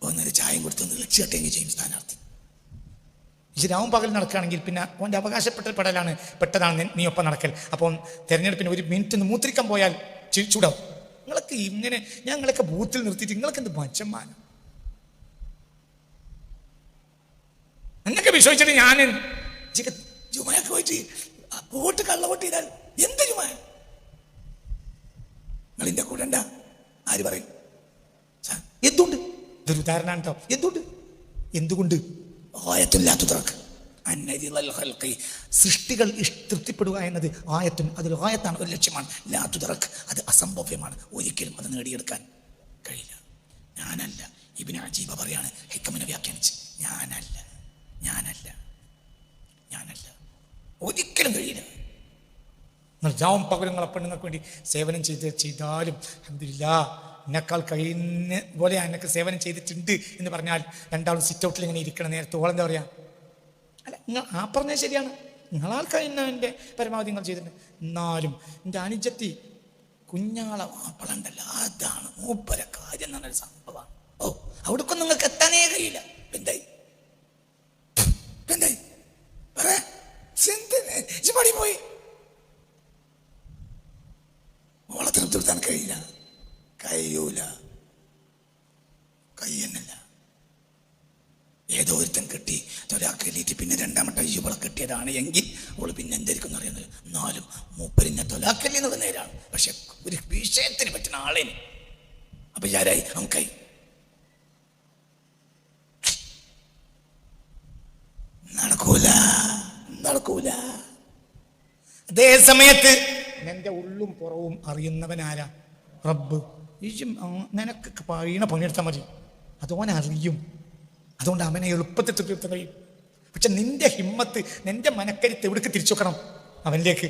ഒന്നര ചായം കൊടുത്തൊന്ന് ലക്ഷ്യട്ടെങ്കിൽ ചെയ്യും സ്ഥാനാർത്ഥി. രാവും പകൽ നടക്കുകയാണെങ്കിൽ പിന്നെ ഓൻ്റെ പെട്ടതാണ് നീ ഒപ്പം നടക്കൽ. അപ്പോൾ തെരഞ്ഞെടുപ്പിന് 1 മിനിറ്റ് മൂത്രിക്കാൻ പോയാൽ ചൂടാവും. നിങ്ങൾക്ക് ഇങ്ങനെ ഞങ്ങളൊക്കെ ബൂത്തിൽ നിർത്തിയിട്ട് നിങ്ങൾക്ക് എന്ത് മച്ചന്മാരാണ് എന്നൊക്കെ വിശ്വസിച്ചിട്ട് ഞാൻ ജുമയൊക്കെ പോയിട്ട് വോട്ട് കള്ളവോട്ട് ചെയ്താൽ എന്ത് ജുമായ നിങ്ങളിൻ്റെ കൂടെ ഉണ്ടാ ആര് പറയും? എന്തുകൊണ്ട്? ഇതൊരു ഉദാഹരണമാണ് കേട്ടോ. എന്തുകൊണ്ട് സൃഷ്ടികൾ തൃപ്തിപ്പെടുക എന്നത് അതൊരു ആയത്താണ്, ഒരു ലക്ഷ്യമാണ്. ലാത്തുതറക്ക്, അത് അസംഭവ്യമാണ്, ഒരിക്കലും അത് നേടിയെടുക്കാൻ കഴിയില്ല. ഞാനല്ല, ഇബ്നു അജീബ പറയാണ്, ഹിക്കമിനെ വ്യാഖ്യാനിച്ച്, ഞാനല്ല ഒരിക്കലും കഴിയില്ല. നിങ്ങൾ ജാവും പകരങ്ങളെ പെണ്ണുങ്ങൾക്ക് വേണ്ടി സേവനം ചെയ്താലും അൽഹംദുലില്ലാ എന്നെക്കാൾ കഴിയുന്ന പോലെ എന്നൊക്കെ സേവനം ചെയ്തിട്ടുണ്ട് എന്ന് പറഞ്ഞാൽ രണ്ടാളും സിറ്റ് ഔട്ടിൽ ഇങ്ങനെ ഇരിക്കണം നേരത്തെ ഓളെന്താ പറയാ, അല്ല നിങ്ങൾ ആ പറഞ്ഞത് ശരിയാണ്, നിങ്ങളാൽ കഴിയുന്നതിൻ്റെ പരമാവധി നിങ്ങൾ ചെയ്തിട്ടുണ്ട്. എന്നാലും എൻ്റെ അനുജത്തി കുഞ്ഞാളെ മാപ്പിളണ്ടല്ലോ, അതാണ് മൂപ്പര കാര്യം എന്ന് പറഞ്ഞൊരു സംഭവമാണ്. ഓ അവിടേക്കൊന്നും നിങ്ങൾക്ക് എത്താനേ കഴിയില്ല. എന്തായി എന്തായി പടി പോയി ഓളെ തൃപ്തിപ്പെടുത്താൻ കഴിയൂല കഴിയുന്നില്ല. ഏതോ ഒരുത്തൻ കെട്ടി തൊലാക്കല്ലിട്ട് പിന്നെ രണ്ടാമത്തെ അയ്യൂബളെ കെട്ടിയതാണ് എങ്കിൽ അവള് പിന്നെ എന്തായിരിക്കും അറിയുന്നത്. എന്നാലും മൂപ്പരിഞ്ഞ തൊലാക്കല്ലി എന്നുള്ള നേരാണ്, പക്ഷെ ഒരു വിഷയത്തിന് പറ്റുന്ന ആളേന്. അപ്പൊ ആരായി നമുക്കായി നടക്കൂല. അതേ സമയത്ത് നിന്റെ ഉള്ളും പുറവും അറിയുന്നവനാരാ? റബ്ബ്. നിനക്ക് പഴയണ പണിയെടുത്താൽ മതി, അതോനെ അറിയും. അതുകൊണ്ട് അവനെ എളുപ്പത്തിൽ തൃപ്തിപ്പെടുത്താൻ കഴിയും. പക്ഷെ നിന്റെ ഹിമ്മത്ത്, നിന്റെ മനക്കരുത്ത് എവിടേക്ക് തിരിച്ചു വെക്കണം? അവനിലേക്ക്.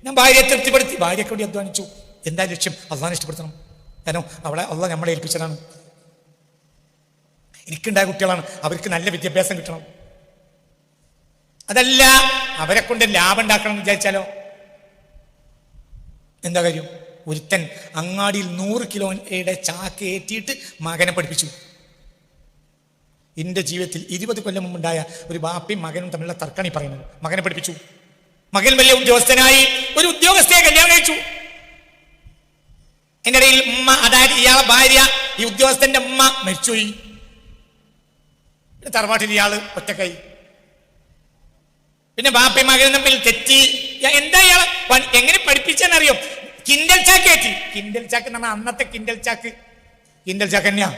ഞാൻ ഭാര്യയെ തൃപ്തിപ്പെടുത്തി, ഭാര്യയ്ക്ക് വേണ്ടി അധ്വാനിച്ചു. എന്താ ലക്ഷ്യം? അള്ളാഹിനെ ഇഷ്ടപ്പെടുത്തണം. കാരണം അവളെ അള്ളാഹ് നമ്മളെ ഏൽപ്പിച്ചതാണ്. എനിക്കുണ്ടായ കുട്ടികളാണ്, അവർക്ക് നല്ല വിദ്യാഭ്യാസം കിട്ടണം. അതല്ല അവരെ കൊണ്ട് ലാഭം ഉണ്ടാക്കണം എന്ന് വിചാരിച്ചാലോ എന്താ കാര്യം? ഒരുത്തൻ അങ്ങാടിയിൽ 100 കിലോയുടെ ചാക്ക് ഏറ്റിയിട്ട് മകനെ പഠിപ്പിച്ചു. എൻ്റെ ജീവിതത്തിൽ 20 കൊല്ലം മുമ്പുണ്ടായ ഒരു ബാപ്പയും മകനും തമ്മിലുള്ള തർക്കാണ് ഈ പറയുന്നത്. മകനെ പഠിപ്പിച്ചു, മകൻ വലിയ ഉദ്യോഗസ്ഥനായി, ഒരു ഉദ്യോഗസ്ഥയെ കല്യാണം കഴിച്ചു. എൻ്റെ ഇടയിൽ ഉമ്മ, അതായത് ഇയാളെ ഭാര്യ, ഈ ഉദ്യോഗസ്ഥന്റെ ഉമ്മ മരിച്ചുപോയി. തറവാട്ടിൽ ഇയാള് ഒറ്റക്കായി. പിന്നെ ബാപ്പയും മകനും തമ്മിൽ തെറ്റി. എന്താ ഇയാളെ എങ്ങനെ പഠിപ്പിച്ചെന്നറിയോ? കിൻഡൽ ചാക്ക് ഏറ്റി. കിൻഡൽ ചാക്ക് എന്ന് പറഞ്ഞാൽ അന്നത്തെ കിൻഡൽ ചാക്ക് തന്നെയാ.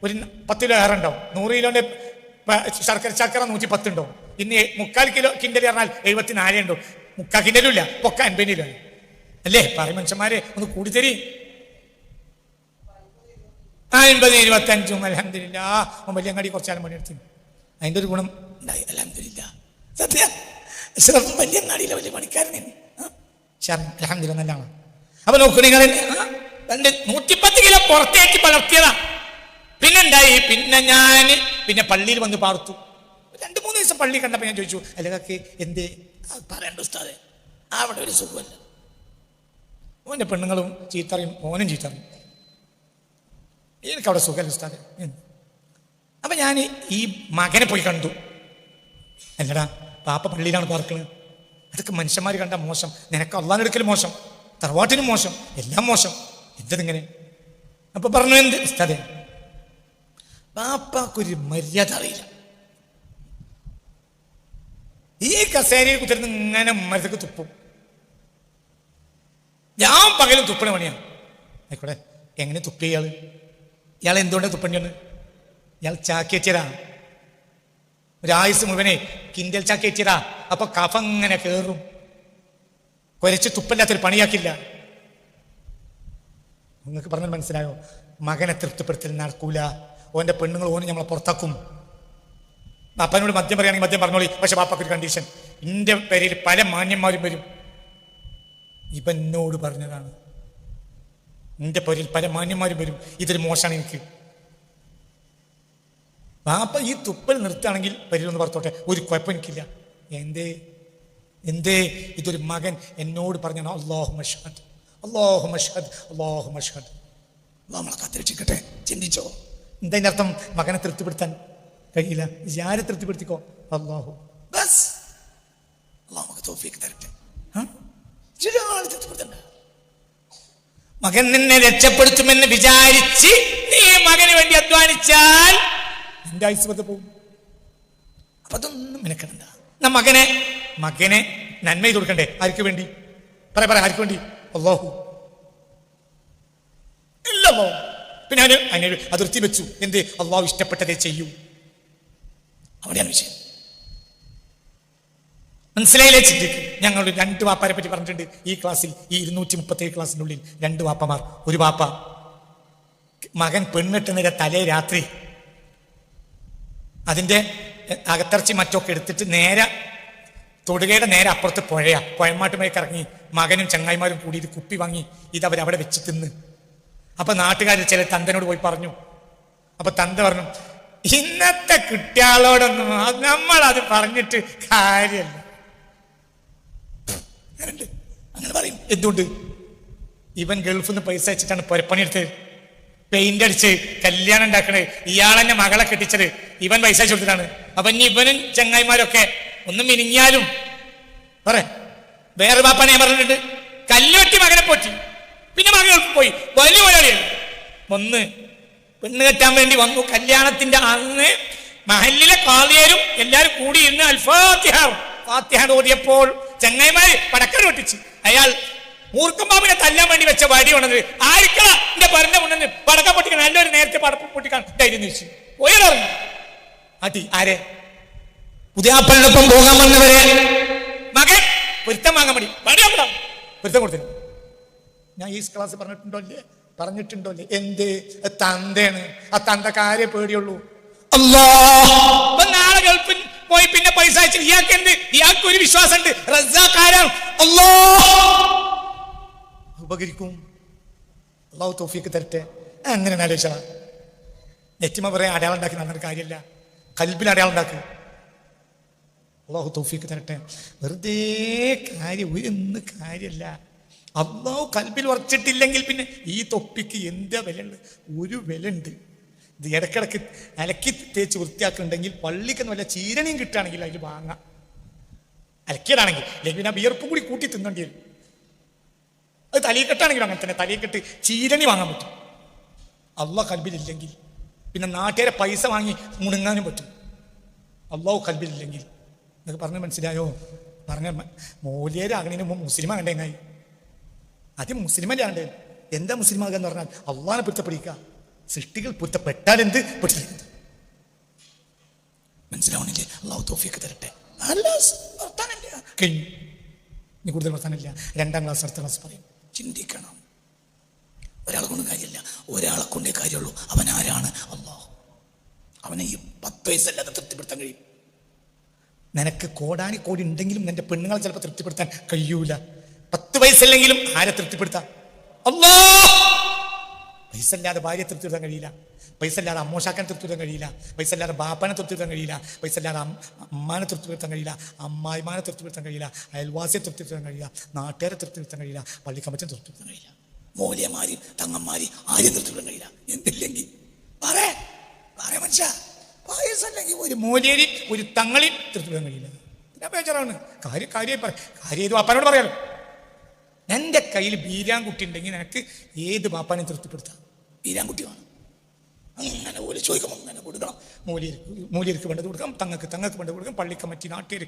ഒരു 10 കിലോ ഏറെ ഉണ്ടാവും. 100 കിലോന്റെ ശർക്കര ചാക്കറ 110 ഉണ്ടാവും. ഇന്ന് 3/4 കിലോ കിൻഡൽ പറഞ്ഞാൽ 74 ഉണ്ടാവും. 3/4 കിൻഡലും ഇല്ല, പൊക്ക 50 കിലോ അല്ലേ? പറയും മനുഷ്യന്മാരെ ഒന്ന് കൂടി തരി. 50, 25. അൽഹംദുലില്ലാ. വലിയങ്ങാടി കുറച്ചാലും പണിയെടുത്തു. അതിൻ്റെ ഒരു ഗുണം ഉണ്ടായി. അൽഹംദുലില്ലാ. സത്യം വലിയങ്ങാടിയിലെ വലിയ പണിക്കാരനാണ്. അൽഹംദുലില്ലാ നല്ലതാണ്. അപ്പൊ നോക്കൂ നിങ്ങൾ, 110 കിലോ പുറത്തേക്ക് വളർത്തിയതാ. പിന്നെന്തായി? പിന്നെ പള്ളിയിൽ വന്ന് പാർത്തു. 2-3 ദിവസം പള്ളി കണ്ടപ്പോൾ ഞാൻ ചോദിച്ചു, അല്ലതൊക്കെ എന്തേ? പറയണ്ട ഉസ്താദേ, അവിടെ ഒരു സുഖമല്ല. ഓൻ്റെ പെണ്ണുങ്ങളും ചീത്തറിയും, ഓനും ചീത്തറിയും. എനിക്കവിടെ സുഖമല്ല ഉസ്താദേ. അപ്പൊ ഞാൻ ഈ മകനെ പോയി കണ്ടു. അല്ലടാ, പാപ്പ പള്ളിയിലാണ് പാർക്കുന്നത്. അതൊക്കെ മനുഷ്യന്മാർ കണ്ട മോശം, നിനക്ക് അള്ളാഹിന്റെ അടുക്കൽ മോശം, തറവാട്ടിനും മോശം, എല്ലാം മോശം. എന്തതിങ്ങനെ? അപ്പൊ പറഞ്ഞു, എന്ത് ഉസ്താദേ, പാപ്പാക്കൊരു മര്യാദ അറിയില്ല. ഈ കസേരയിൽ കുത്തിരുന്ന് ഇങ്ങനെ മരത്തേക്ക് തുപ്പും. ഞാൻ പകലും തുപ്പണ പണിയാണ്. ആയിക്കോട്ടെ, എങ്ങനെ തുപ്പി ഇയാൾ എന്തുകൊണ്ടാണ് തുപ്പണ്ടിയാണ്? ഇയാൾ ചാക്കേറ്റിയതാണ്. ഒരായുസ് മുഴുവനെ കിൻഡൽ ചാക്കേറ്റിയതാ. അപ്പൊ കഫ ഇങ്ങനെ കേറും. കുരച്ച് തുപ്പല്ലാത്തൊരു പണിയാക്കില്ല. നിങ്ങൾക്ക് പറഞ്ഞാൽ മനസ്സിലായോ? മകനെ തൃപ്തിപ്പെടുത്തൽ നടക്കൂല. ഓൻ്റെ പെണ്ണുങ്ങൾ ഓന് നമ്മളെ പുറത്താക്കും. ബാപ്പനോട് മദ്യം പറയുകയാണെങ്കിൽ മദ്യം പറഞ്ഞോളി, പക്ഷെ ബാപ്പക്കൊരു കണ്ടീഷൻ, എൻ്റെ പേരിൽ പല മാന്യന്മാരും വരും. ഇവനോട് പറഞ്ഞതാണ്, എൻ്റെ പേരിൽ പല മാന്യന്മാരും വരും, ഇതൊരു മോശമാണ് എനിക്ക്. ബാപ്പ ഈ തുപ്പൽ നിർത്തുകയാണെങ്കിൽ പേരിലൊന്ന് പുറത്തോട്ടെ, ഒരു കുഴപ്പം എനിക്കില്ല. എന്തേ ഇതൊരു മകൻ എന്നോട് പറഞ്ഞാണ്. അല്ലാഹു മഷ്ഹദ്, അല്ലാഹു മഷ്ഹദ്, അല്ലാഹു മഷ്ഹദ്. നമ്മളെ കാത്തിരക്ഷിക്കട്ടെ. ചിന്തിച്ചോ എന്താ അതിൻ്റെ അർത്ഥം? മകനെ തൃപ്തിപ്പെടുത്താൻ കഴിയില്ല. ആരെ തൃപ്തിപ്പെടുത്തിക്കോ? അല്ലാഹു. ബസ് അല്ലാഹു നമുക്ക് തൗഫീഖ് തരട്ടെ. തൃപ്തിപ്പെടുത്തണ്ട. മകൻ നിന്നെ രക്ഷപ്പെടുത്തുമെന്ന് വിചാരിച്ച് നീ മകന് വേണ്ടി അധ്വാനിച്ചാൽ നിന്റെ ആയുസ്സ് പോകും. അപ്പൊ അതൊന്നും മെനക്കെടണ്ട. മകനെ നന്മ ചെയ്ത് കൊടുക്കണ്ടേ? ആർക്ക് വേണ്ടി? പറ ആർക്ക് വേണ്ടി? അല്ലാഹു. ഇല്ലല്ലോ. പിന്നെ അതിനൊരു അതിർത്തി വെച്ചു. എന്ത്? അള്ളാഹു ഇഷ്ടപ്പെട്ടതേ ചെയ്യൂ. അവിടെയാണ് വിഷയം. മനസ്സിലായില്ലേ? ചിന്തിക്ക്. ഞങ്ങൾ 2 വാപ്പാരെ പറ്റി പറഞ്ഞിട്ടുണ്ട് ഈ ക്ലാസ്സിൽ. ഈ 237 ക്ലാസ്സിൻ്റെ ഉള്ളിൽ 2 വാപ്പമാർ. ഒരു വാപ്പ മകൻ പെണ്ണിട്ടുന്നതിന്റെ തലേ രാത്രി അതിൻ്റെ അകത്തിറച്ചി മറ്റൊക്കെ എടുത്തിട്ട് നേരെ തൊടുകയുടെ നേരെ അപ്പുറത്ത് പുഴയാ. പുഴമാട്ടുമേക്ക് ഇറങ്ങി മകനും ചങ്ങായിമാരും കൂടി ഇത് കുപ്പി വാങ്ങി ഇതവരവിടെ വെച്ച് തിന്ന്. അപ്പൊ നാട്ടുകാർ ചില തന്തനോട് പോയി പറഞ്ഞു. അപ്പൊ തന്ത പറഞ്ഞു, ഇന്നത്തെ കുട്ടികളോടൊന്നും നമ്മളത് പറഞ്ഞിട്ട് കാര്യമല്ല. അങ്ങനെ പറയും. എന്തുകൊണ്ട്? ഇവൻ ഗൾഫിൽ നിന്ന് പൈസ അയച്ചിട്ടാണ് പുരപ്പണിയെടുത്തത്, പെയിന്റ് അടിച്ച് കല്യാണം ഉണ്ടാക്കണത്, ഇയാളെന്നെ മകളെ കെട്ടിച്ചത് ഇവൻ പൈസ അയച്ചു കൊടുത്തിട്ടാണ്. അപ്പൊ ഇനി ഇവനും ചങ്ങായിമാരൊക്കെ ഒന്നും മിനിഞ്ഞാലും വേറെ ബാപ്പാനെ പറഞ്ഞിട്ടുണ്ട്, കല്ലുവെട്ടി മകനെ പോറ്റി, പിന്നെ മകൾക്ക് പോയി വലിയ മുതലാളിയാണ്. ഒന്ന് പെണ്ണ് കെട്ടാൻ വേണ്ടി വന്നു. കല്യാണത്തിന്റെ അന്ന് മഹല്ലിലെ കാളിയരും എല്ലാരും കൂടി ഇന്ന് ഫാത്തിഹ ഓതിയപ്പോൾ ചങ്ങായിമാര് പടക്കം പൊട്ടിച്ച് അയാൾ മൂർഖമ്പാമ്പിനെ തല്ലാൻ വേണ്ടി വെച്ച വടി ഉണത് ആർക്കാ എന്റെ പറഞ്ഞ ഉണ്ടെന്ന് പടക്കം പൊട്ടിക്കണം, നല്ലൊരു നേരത്തെ പടക്കം പൊട്ടിക്കാൻ ധൈര്യം വെച്ചു പോയറിഞ്ഞു. അടി ആരെ? പുതിയാപ്പളിനൊപ്പം പോകാൻ വന്നവരെ മകൻ പൊരുത്തം വാങ്ങാൻ വേണ്ടി വടിയാ പൊരുത്തം കൊടുത്തു. ഞാൻ ഈ ക്ലാസ് പറഞ്ഞിട്ടുണ്ടോ അല്ലേ? എന്ത് തന്തയാണ്? ആ തന്തക്കാരെ പേടിയുള്ളൂ. അല്ലാഹ് നാളെ ഗൾഫിൽ പോയി പിന്നെ പൈസ അയച്ചു. ഇയാൾക്ക് എന്ത്? ഇയാൾക്ക് ഒരു വിശ്വാസം ഉണ്ട്, റസ്സാഖാരാണ്. അല്ലാഹ് ഉപകരിക്കും. അല്ലാഹു തൗഫീഖ് തരട്ടെ. അങ്ങനെ ആലോചിച്ചാ നെറ്റിമ പറയാൻ അടയാളം ഉണ്ടാക്കി നടന്നൊരു കാര്യമില്ല. കൽബിൽ അടയാളം ഉണ്ടാക്കുക. അല്ലാഹു തൗഫീഖ് തരട്ടെ. വെറുതെ കാര്യം ഒന്നും കാര്യമല്ല. അല്ലാഹു കൽബിൽ ഉറച്ചിട്ടില്ലെങ്കിൽ പിന്നെ ഈ തൊപ്പിക്ക് എന്താ വില ഉണ്ട്? ഒരു വില ഉണ്ട്. ഇത് ഇടക്കിടക്ക് അലക്കി തേച്ച് വൃത്തിയാക്കുന്നുണ്ടെങ്കിൽ പള്ളിക്കൊന്നും വല്ല ചീരണിയും കിട്ടുകയാണെങ്കിൽ അതിൽ വാങ്ങാം. അലക്കിയതാണെങ്കിൽ അല്ലെങ്കിൽ പിന്നെ വിയർപ്പും കൂടി കൂട്ടി തിന്നേണ്ടി വരും. അത് തലയിക്കെട്ടാണെങ്കിലും അങ്ങനെ തന്നെ തലയിക്കെട്ട് ചീരണി വാങ്ങാൻ പറ്റും. അള്ളാഹ് കൽബിലില്ലെങ്കിൽ പിന്നെ നാട്ടുകാരെ പൈസ വാങ്ങി മുണങ്ങാനും പറ്റും. അള്ളാഹു കൽബിലില്ലെങ്കിൽ. എന്നൊക്കെ പറഞ്ഞ് മനസ്സിലായോ? പറഞ്ഞ മൗലിയരാകണതിന് മുമ്പ് മുസ്ലിമാകണ്ടേ? എങ്ങായി ആദ്യം മുസ്ലിമല്ലേ ആണ്ട്. എന്താ മുസ്ലിമാകുക എന്ന് പറഞ്ഞാൽ അള്ളാഹിനെ പൊരുത്തപ്പെടിക്കുക. സൃഷ്ടികൾ പൊരുത്തപ്പെട്ടാൽ എന്ത് പെട്ടില്ല. മനസ്സിലാവണില്ലേ? അല്ലാഹു തൗഫീഖ് തരട്ടെ. കഴിഞ്ഞു. ഇനി കൂടുതൽ വർത്താനില്ല. 2ാം ക്ലാസ് അടുത്ത ക്ലാസ് പറയും. ചിന്തിക്കണം. ഒരാളെ കൊണ്ട് കാര്യമില്ല, ഒരാളെ കൊണ്ടേ കാര്യമുള്ളൂ. അവൻ ആരാണ്? അല്ലാഹ്. അവനെ ഈ 10 വയസ്സല്ലാതെ തൃപ്തിപ്പെടുത്താൻ കഴിയും. നിനക്ക് കോടാനി കോടി ഉണ്ടെങ്കിലും നിന്റെ പെണ്ണുങ്ങളെ ചിലപ്പോൾ തൃപ്തിപ്പെടുത്താൻ കഴിയൂല. 10 വയസ്സല്ലെങ്കിലും ആരെ തൃപ്തിപ്പെടുത്താം? അല്ലാഹ്. പൈസ ഇല്ലാതെ ഭാര്യയെ തൃപ്തിപ്പെടുത്താൻ കഴിയില്ല. പൈസ ഇല്ലാതെ അമ്മോശാക്കാൻ തൃപ്തിപ്പെടുത്താൻ കഴിയില്ല. പൈസ ഇല്ലാതെ ബാപ്പാനെ തൃപ്തിപ്പെടുത്താൻ കഴിയില്ല. പൈസ ഇല്ലാതെ അമ്മാനെ തൃപ്തിപ്പെടുത്താൻ കഴിയില്ല. അമ്മായിമാനെ തൃപ്തിപ്പെടുത്താൻ കഴിയില്ല. അയൽവാസിയെ തൃപ്തിപ്പെടുത്താൻ കഴിയില്ല. നാട്ടുകാരെ തൃപ്തിപ്പെടുത്താൻ കഴിയില്ല. പള്ളിക്കമ്മറ്റിനെ തൃപ്തിപ്പെടുത്താൻ കഴിയില്ല. മൂല്യമാരി തങ്ങന്മാരി ആരും തൃപ്തിപ്പെടാൻ കഴിയില്ല. എന്തില്ലെങ്കിൽ മനുഷ്യ പൈസ അല്ലെങ്കിൽ ഒരു മൂല്യരി ഒരു തങ്ങളി തൃപ്തിപ്പെടാൻ കഴിയില്ല. പിന്നെ ബേജാറാണ്. കാര്യം ഇത് വാപ്പാനോട് പറയാലോ. എൻ്റെ കയ്യിൽ ബീരാൻകുട്ടി ഉണ്ടെങ്കിൽ നിനക്ക് ഏത് ബാപ്പാനെയും തൃപ്തിപ്പെടുത്താം. ബീരാൻകുട്ടി വേണം. അങ്ങനെ പോലെ ചോദിക്കുമ്പോൾ അങ്ങനെ കൊടുക്കണം. മൂല്യർക്ക് വേണ്ടത് കൊടുക്കാം, തങ്ങൾക്ക് വേണ്ടത് കൊടുക്കാം. പള്ളിക്കമ്മറ്റി നാട്ടുകാർ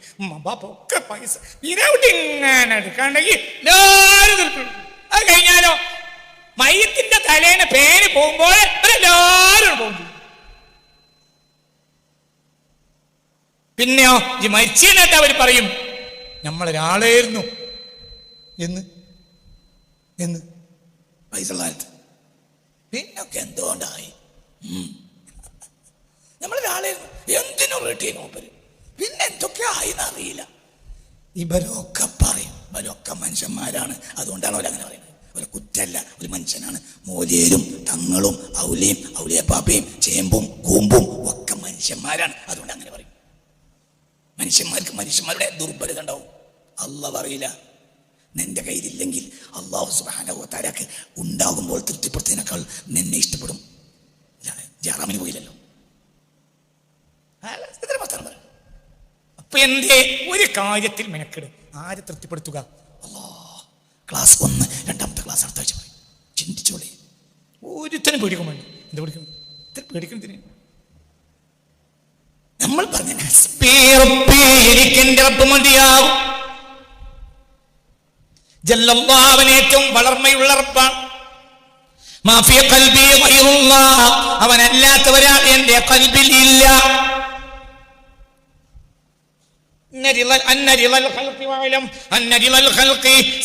ബാപ്പ ഒക്കെ പൈസ ബീരാൻകുട്ടി ഇങ്ങനെ എടുക്കാണ്ടെങ്കിൽ എല്ലാവരും തൃപ്തിപ്പെടുത്തും. അത് കഴിഞ്ഞാലോ മയ്യത്തിന്റെ തലേന്ന് പേര് പോകുമ്പോൾ എല്ലാവരും പോകും. പിന്നെയോ ഈ മരിച്ചതിനകത്ത് അവർ പറയും നമ്മളൊരാളായിരുന്നു എന്ന് പൈസ ഉള്ള കാലത്ത്. പിന്നൊക്കെ എന്തുകൊണ്ടായി? നമ്മളൊരാളായിരുന്നു. എന്തിനു റേട്ടിയ നോപ്പര് പിന്നെ എന്തൊക്കെ ആയിന്ന് അറിയില്ല. ഇവരൊക്കെ പറയും. ഇവരൊക്കെ മനുഷ്യന്മാരാണ്. അതുകൊണ്ടാണ് അവരങ്ങനെ പറയുന്നത്. ഒരു കുറ്റല്ല, ഒരു മനുഷ്യനാണ്. മോലിയരും തങ്ങളും ഔലിയും ഔലിയപ്പാപ്പയും ചേമ്പും കൂമ്പും ഒക്കെ മനുഷ്യന്മാരാണ്. അതുകൊണ്ട് അങ്ങനെ പറയും. മനുഷ്യന്മാർക്ക് മനുഷ്യന്മാരുടെ ദുർബലത ഉണ്ടാവും. അള്ളാഹ് പറയില്ല. നിന്റെ കയ്യിലില്ലെങ്കിൽ അള്ളാഹു സുബ്ഹാനഹു വ തആലക്ക് ഉണ്ടാകുമ്പോൾ തൃപ്തിപ്പെടുത്തിനേക്കാൾ നിന്നെ ഇഷ്ടപ്പെടും. ജാറാമിന് പോയില്ലല്ലോ. അപ്പൊ എന്തേ ഒരു കാര്യത്തിൽ മെനക്കെട്. ആരെ തൃപ്തിപ്പെടുത്തുക? അല്ലാഹ്. ക്ലാസ് 1 2ാമത്തെ ക്ലാസ് അടുത്ത ആഴ്ച പറയും. ചിന്തിച്ചോളി. ഒരുത്തനും പേടിക്കും വേണ്ടി. എന്താ പേടിക്കണം? ഇത്ര പേടിക്കുന്നതിന് നമ്മൾ പറഞ്ഞ മതിയാവും. ജല്ലല്ലാഹു ഏറ്റവും വളർമ്മയുള്ള റബ്ബാണ്. മാഫിയ ഖൽബി ഗൈറുല്ലാഹ്, അവനല്ലാത്തവരാൾ എന്റെ ഖൽബിൽ ഇല്ല.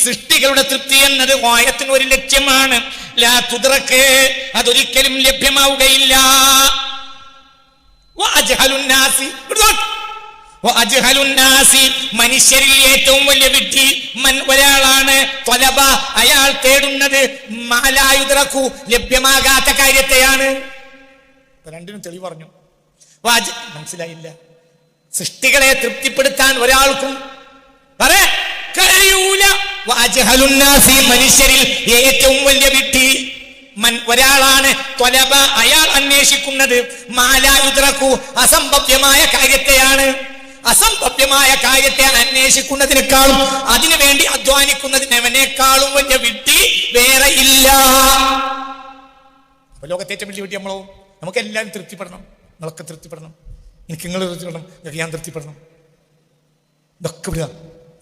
സൃഷ്ടികളുടെ തൃപ്തി എന്നത് വായത്തിന് ഒരു ലക്ഷ്യമാണ്. ലാ തുദ്റക്ക്, അതൊരിക്കലും ലഭ്യമാവുകയില്ല. മനുഷ്യരിൽ ഏറ്റവും വലിയ വിഡ്ഢി മൻ ഒരാളാണ് ത്വലബ അയാൾ തേടുന്നത് മാലായുദ്റഖു ലഭ്യമാകാത്ത കാര്യത്തെയാണ്. രണ്ടിനും തെളിവ് പറഞ്ഞു. മനസ്സിലായില്ല. സൃഷ്ടികളെ തൃപ്തിപ്പെടുത്താൻ ഒരാൾക്കും കഴിയൂല. മനുഷ്യരിൽ ഏറ്റവും വലിയ വിഡ്ഢി മൻ ഒരാളാണ് ത്വലബ അയാൾ അന്വേഷിക്കുന്നത് മാലായുദ്റഖു അസംഭവ്യമായ കാര്യത്തെയാണ്. അസംഭവ്യമായ കാര്യത്തെ അന്വേഷിക്കുന്നതിനേക്കാളും അതിനുവേണ്ടി അധ്വാനിക്കുന്നതിനേക്കാളും വലിയ വിഡ്ഢി വേറെ ഇല്ല. അപ്പൊ ലോകത്തെ ഏറ്റവും വലിയ വിഡ്ഢി നമ്മളോ? നമുക്ക് എല്ലാവരും തൃപ്തിപ്പെടണം. നിങ്ങളൊക്കെ തൃപ്തിപ്പെടണം. എനിക്ക് നിങ്ങൾ തൃപ്തിപ്പെടണം. എനിക്ക് ഞാൻ തൃപ്തിപ്പെടണം. ഇതൊക്കെ വിടുക.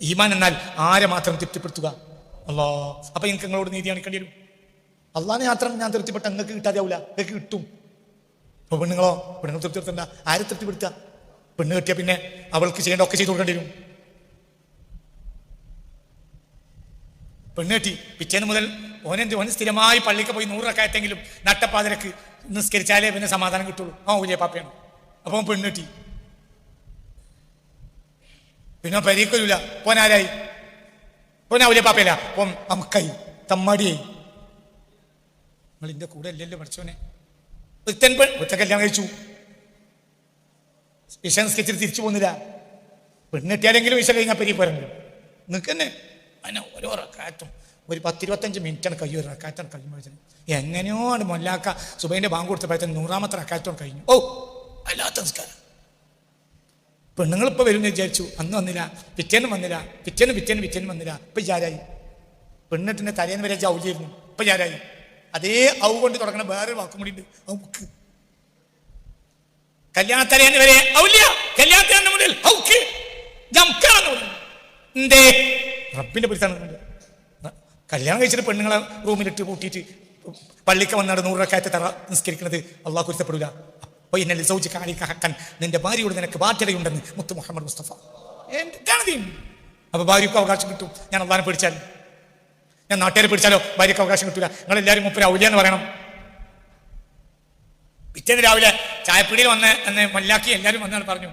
ഈമാൻ എന്നാൽ ആരെ മാത്രം തൃപ്തിപ്പെടുത്തുക? അല്ലാ. അപ്പൊ എനിക്ക് നിങ്ങളോട് നീതി കാണിക്കേണ്ടി വരും. അള്ളാനെ മാത്രം ഞാൻ തൃപ്തിപ്പെട്ട നിങ്ങൾക്ക് കിട്ടാതെയാവൂല, നിങ്ങൾക്ക് കിട്ടും. അപ്പൊ പെണ്ണുങ്ങളോ? പെണ്ണുങ്ങൾ തൃപ്തിപ്പെടുത്തണ്ട. ആരെ തൃപ്തിപ്പെടുത്തുക? പെണ്ണ് കെട്ടിയ പിന്നെ അവൾക്ക് ചെയ്യേണ്ട ഒക്കെ ചെയ്ത് കൊടുക്കേണ്ടി വരും. പെണ്ണ് കെട്ടി പിറ്റേന്ന് മുതൽ ഓന് സ്ഥിരമായി പള്ളിക്ക് പോയി 100 റക്അത്തെങ്കിലും നട്ടപ്പാതിരക്ക് നിസ്കരിച്ചാലേ പിന്നെ സമാധാനം കിട്ടുള്ളൂ. ഊലിയ പാപ്പയാണ്. അപ്പം പെണ്ണ് കെട്ടി പിന്നെ പരീക്കൊല്ല. പോനാരായി? പോനാ ഊലിയ പാപ്പയല്ല, പോം അമക്കായി, തമ്മാടിയായി. നിങ്ങളിന്റെ കൂടെ അല്ലല്ലോ പഠിച്ചോനെ. ഒറ്റ കല്യാണം കഴിച്ചു, വിഷ നിസ്കരിച്ചിട്ട് തിരിച്ചു പോകുന്നില്ല. പെണ്ണെട്ടിയാലെങ്കിലും വിഷ കഴിഞ്ഞാൽ പെരി പോരെങ്കിലും നിങ്ങൾക്ക് തന്നെ അങ്ങനെ ഓരോ റക്കാറ്റും ഒരു 10-25 മിനിറ്റാണ് കഴിയും. ഒരു റക്കാറ്റാണ് കഴിയുമ്പോഴത്തേന് എങ്ങനെയോ ആണ് മൊല്ലാക്ക സുബൈന്റെ ബാങ്ക് കൊടുത്തപ്പോഴത്തേന് 100ാമത്തെ റക്കാറ്റോട് കഴിഞ്ഞു. ഓ അല്ലാത്ത നിസ്കാരം. പെണ്ണുങ്ങൾ ഇപ്പൊ വരും എന്ന് വിചാരിച്ചു, അന്ന് വന്നില്ല, പിറ്റേന്നും വന്നില്ല, പിറ്റേന്നും വന്നില്ല. ഇപ്പൊ ജാരായി. പെണ്ണെട്ടിന്റെ തലേന്ന് വരെ ജൗലിയായിരുന്നു, ഇപ്പൊ ജാരായി. അതേ ഔ കൊണ്ട് തുടങ്ങണ വേറൊരു വാക്കും കൂടി ഉണ്ട്, ഔക്ക്. കല്യാണത്തലേന്ന് വരെ ഔല്യ, കല്യാണത്തിന് മുതൽ ഔക്ക് എന്തേ റബ്ബിന്റെ പിടിച്ചാണ്. കല്യാണം കഴിച്ചിട്ട് പെണ്ണുങ്ങളെ റൂമിലിട്ട് കൂട്ടിയിട്ട് പള്ളിക്ക് വന്നാട് 100 റക്അത്ത് തറ നിസ്കരിക്കുന്നത് അള്ളാഹു കുരുത്തപ്പെടില്ല. അപ്പൊ ഇന്നലെ സൗജി കാലിക ഹക്കൻ, നിന്റെ ഭാര്യയോട് നിനക്ക് ബാധ്യതയുണ്ടെന്ന് മുത്ത് മുഹമ്മദ് മുസ്തഫ. അപ്പൊ ഭാര്യക്ക് അവകാശം കിട്ടും. ഞാൻ അള്ളാഹിനെ പിടിച്ചാൽ, ഞാൻ നാട്ടുകാരെ പിടിച്ചാലോ ഭാര്യക്ക് അവകാശം കിട്ടൂല. നിങ്ങളെല്ലാവരും മൂപ്പര് ഔലിയ എന്ന് പറയണം. പിറ്റേന്ന് രാവിലെ ചായപ്പീടിയിൽ വന്ന് എന്ന് മല്ലാക്കി എല്ലാവരും വന്നാണ് പറഞ്ഞു,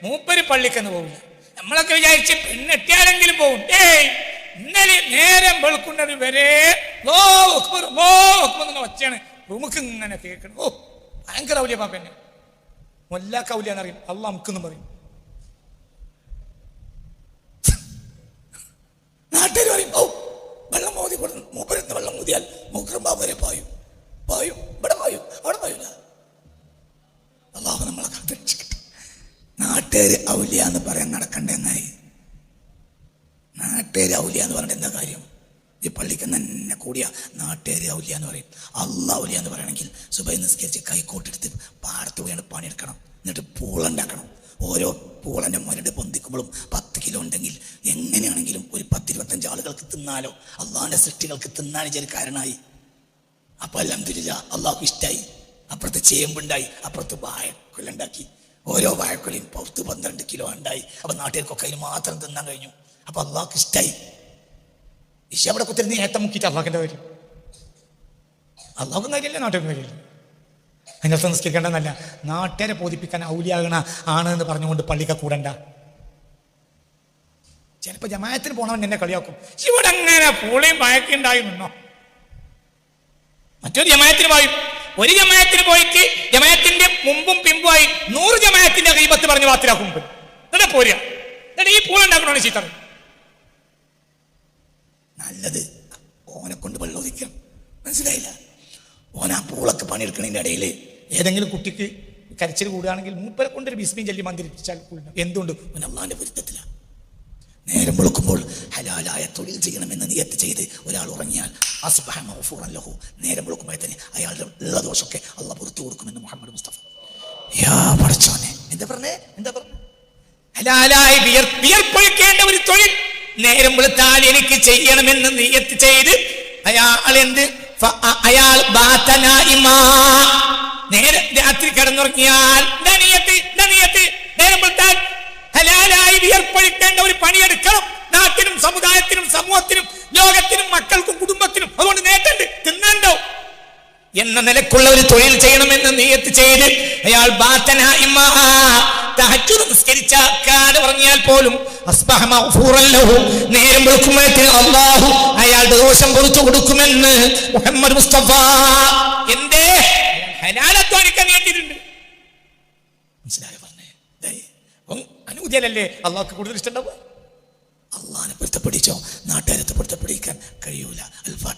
മൂപ്പര് പള്ളിക്കെന്ന് പോകില്ല. നമ്മളൊക്കെ വിചാരിച്ച് പെണ്ണെട്ടിയാലെങ്കിലും പോകും. ഇന്നലെ നേരം വെളുക്കുന്നത് വരെ ഒച്ചയാണ് റൂമുക്ക് ഇങ്ങനെ കേൾക്കണം. ഓ ഭയങ്കര ഔലിയ പാപ്പന്നെ. മൊല്ലാക്ക ഔലിയാന്ന് അറിയും, അള്ളാഹ് നമുക്കെന്നും പറയും. നാട്ടുകാർ പറയും, ഓ വെള്ളം മോതി കൊടുക്കും. മൂപ്പരെന്ന് വെള്ളം മോതിയാൽ മൂക്കറും ബാബരെ പായും, ഇവിടെ പായും, അവിടെ പായൂല. അള്ളാഹു നമ്മളെ കാത്തിരിച്ചിട്ട് നാട്ടുകാര് ഔലിയ എന്ന് പറയാൻ നടക്കണ്ടെന്നായി. നാട്ടുകാര് ഔലിയ എന്ന് പറഞ്ഞിട്ട് എന്താ കാര്യം? ഈ പള്ളിക്ക് തന്നെ കൂടിയ നാട്ടുകാര് ഔലിയ എന്ന് പറയും. അള്ളാഹ് ഔലിയ എന്ന് പറയണമെങ്കിൽ സുബൈ നിസ്കരിച്ച് കൈക്കോട്ടെടുത്ത് പാടത്ത് പോയാണ് പണിയെടുക്കണം. എന്നിട്ട് പൂളുണ്ടാക്കണം. ഓരോ പൂളന്റെ മുരട് പൊന്തിക്കുമ്പോഴും 10 കിലോ ഉണ്ടെങ്കിൽ എങ്ങനെയാണെങ്കിലും ഒരു 10-25 ആളുകൾക്ക് തിന്നാലോ, അള്ളാഹിന്റെ സൃഷ്ടികൾക്ക് തിന്നാൻ ചെറിയ കാരണമായി. അപ്പൊ അൽഹംദുലില്ലാഹ് അള്ളാഹു ഇഷ്ടായി. അപ്പുറത്ത് ചേമ്പുണ്ടായി, അപ്പുറത്ത് വാഴക്കുലുണ്ടാക്കി. ഓരോ വാഴക്കുലയും 10-12 കിലോ ഉണ്ടായി. അപ്പൊ നാട്ടുകാർക്കൊക്കെ അതിന് മാത്രം തിന്നാൻ കഴിഞ്ഞു. അപ്പൊ അള്ളാഹ്ക്ക് ഇഷ്ടായി. ഇഷ അവിടെ കുത്തിരുന്ന് ഏത്തം മുക്കിയിട്ട് അള്ളാഹിന്റെ കാര്യം. അള്ളാഹും കാര്യമില്ല, നാട്ടുകാർക്കും കാര്യമില്ല. അതിനർത്ഥം നിസ്കരിക്കേണ്ടെന്നല്ല, നാട്ടുകാരെ ബോധിപ്പിക്കാൻ ഔലിയാകണ ആണ് എന്ന് പറഞ്ഞുകൊണ്ട് പള്ളിക്ക കൂടണ്ട. ചിലപ്പോ ജമാഅത്തിന് പോണവൻ എന്നെ കളിയാക്കും, ഇവിടെ അങ്ങനെ പൂളയും വഴക്കുണ്ടായി നിന്നോ. മറ്റൊരു ജമാഅത്തിന് പോയി, ഒരു ജമാഅത്തിന് പോയിട്ട് ജമാഅത്തിന്റെ മുമ്പും പിമ്പുമായി 100 ജമാഅത്തിന്റെ ഗീബത്ത് പറഞ്ഞ് വാത്തിലാക്കും. എന്നിട്ട് പോരുക, എന്നിട്ട് ഈ പൂളുണ്ടാക്കണോ ചീത്ത. നല്ലത് ഓനെ കൊണ്ട് വെള്ളം ഒഴിക്കണം. മനസ്സിലായില്ല? ഓൻ ആ പൂളൊക്കെ പണിയെടുക്കണതിൻ്റെ ഇടയിൽ ഏതെങ്കിലും കുട്ടിക്ക് കരച്ചിൽ കൂടുകയാണെങ്കിൽ മൂപ്പരെ കൊണ്ടൊരു ബിസ്മി ചൊല്ലി മന്ത്രിച്ചാൽ എന്തുകൊണ്ട് ഓൻ അള്ളാഹിന്റെ പൊരുത്തത്തില്ല. നേരം വെളുക്കുമ്പോൾ ഹലാലായ തൊഴിൽ ചെയ്യണമെന്ന് നിയത്ത് ചെയ്ത് ഒരാൾ ഉറങ്ങിയാൽ അസ്ബഹ മഗ്ഫൂറൻ ലഹു, നേരം വെളുക്കുമ്പോഴത്തേന് അയാളുടെ ഉള്ള ദോഷമൊക്കെ അള്ളാഹ് പുറത്തു കൊടുക്കുമെന്ന് മുഹമ്മദ് മുസ്തഫ. യാ പഠിച്ചോനെ, എന്താ പറഞ്ഞേ? ഹലാലായി വിയർപ്പൊഴിക്കേണ്ട ഒരു തൊഴിൽ നേരം വെളുത്താൽ എനിക്ക് ചെയ്യണമെന്ന് നിയത്ത് ചെയ്ത് അയാൾ നേരെ രാത്രി കിടന്നുറങ്ങിയാൽ നേരം വെളുത്താൽ ഹലാലായി വിയർപ്പൊഴിക്കേണ്ട ഒരു പണിയെടുക്കണം. നാട്ടിനും സമുദായത്തിനും സമൂഹത്തിനും ലോകത്തിനും മക്കൾക്കും കുടുംബത്തിനും. അതുകൊണ്ട് നേട്ടണ്ട് തിന്നണ്ടോ. എന്ന നിലക്കുള്ള ഒരു തൊഴിൽ ചെയ്യണമെന്ന് നിയത്ത് ചെയ്ത് അയാൾ തഹജ്ജുദ് നിസ്കരിച്ചാക്കാതെ പറഞ്ഞാൽ പോലും അസ്ബഹ മഗ്ഫൂറൻ ലഹു, നേരം വെളുക്കുമ്പോഴേക്കും അല്ലാഹു അയാളുടെ ദോഷം പുറത്തു കൊടുക്കുമെന്ന് മുഹമ്മദ് മുസ്തഫ. എന്തേ? ഹലാൽ അധ്വാനിക്കാൻ നേടിയിട്ടുണ്ട്. മനസ്സിലായോ പറഞ്ഞേ? അനുകൂലല്ലേ അള്ളാഹ്ക്ക് കൂടുതൽ ഇഷ്ടമുണ്ടാവുക? അള്ളാഹിനെ പൊരുത്തപ്പെടിച്ചോ നാട്ടുകാരത്തെ പൊരുത്തപ്പെടിക്കാൻ കഴിയൂല. അൽ ഫാത്തിഹ.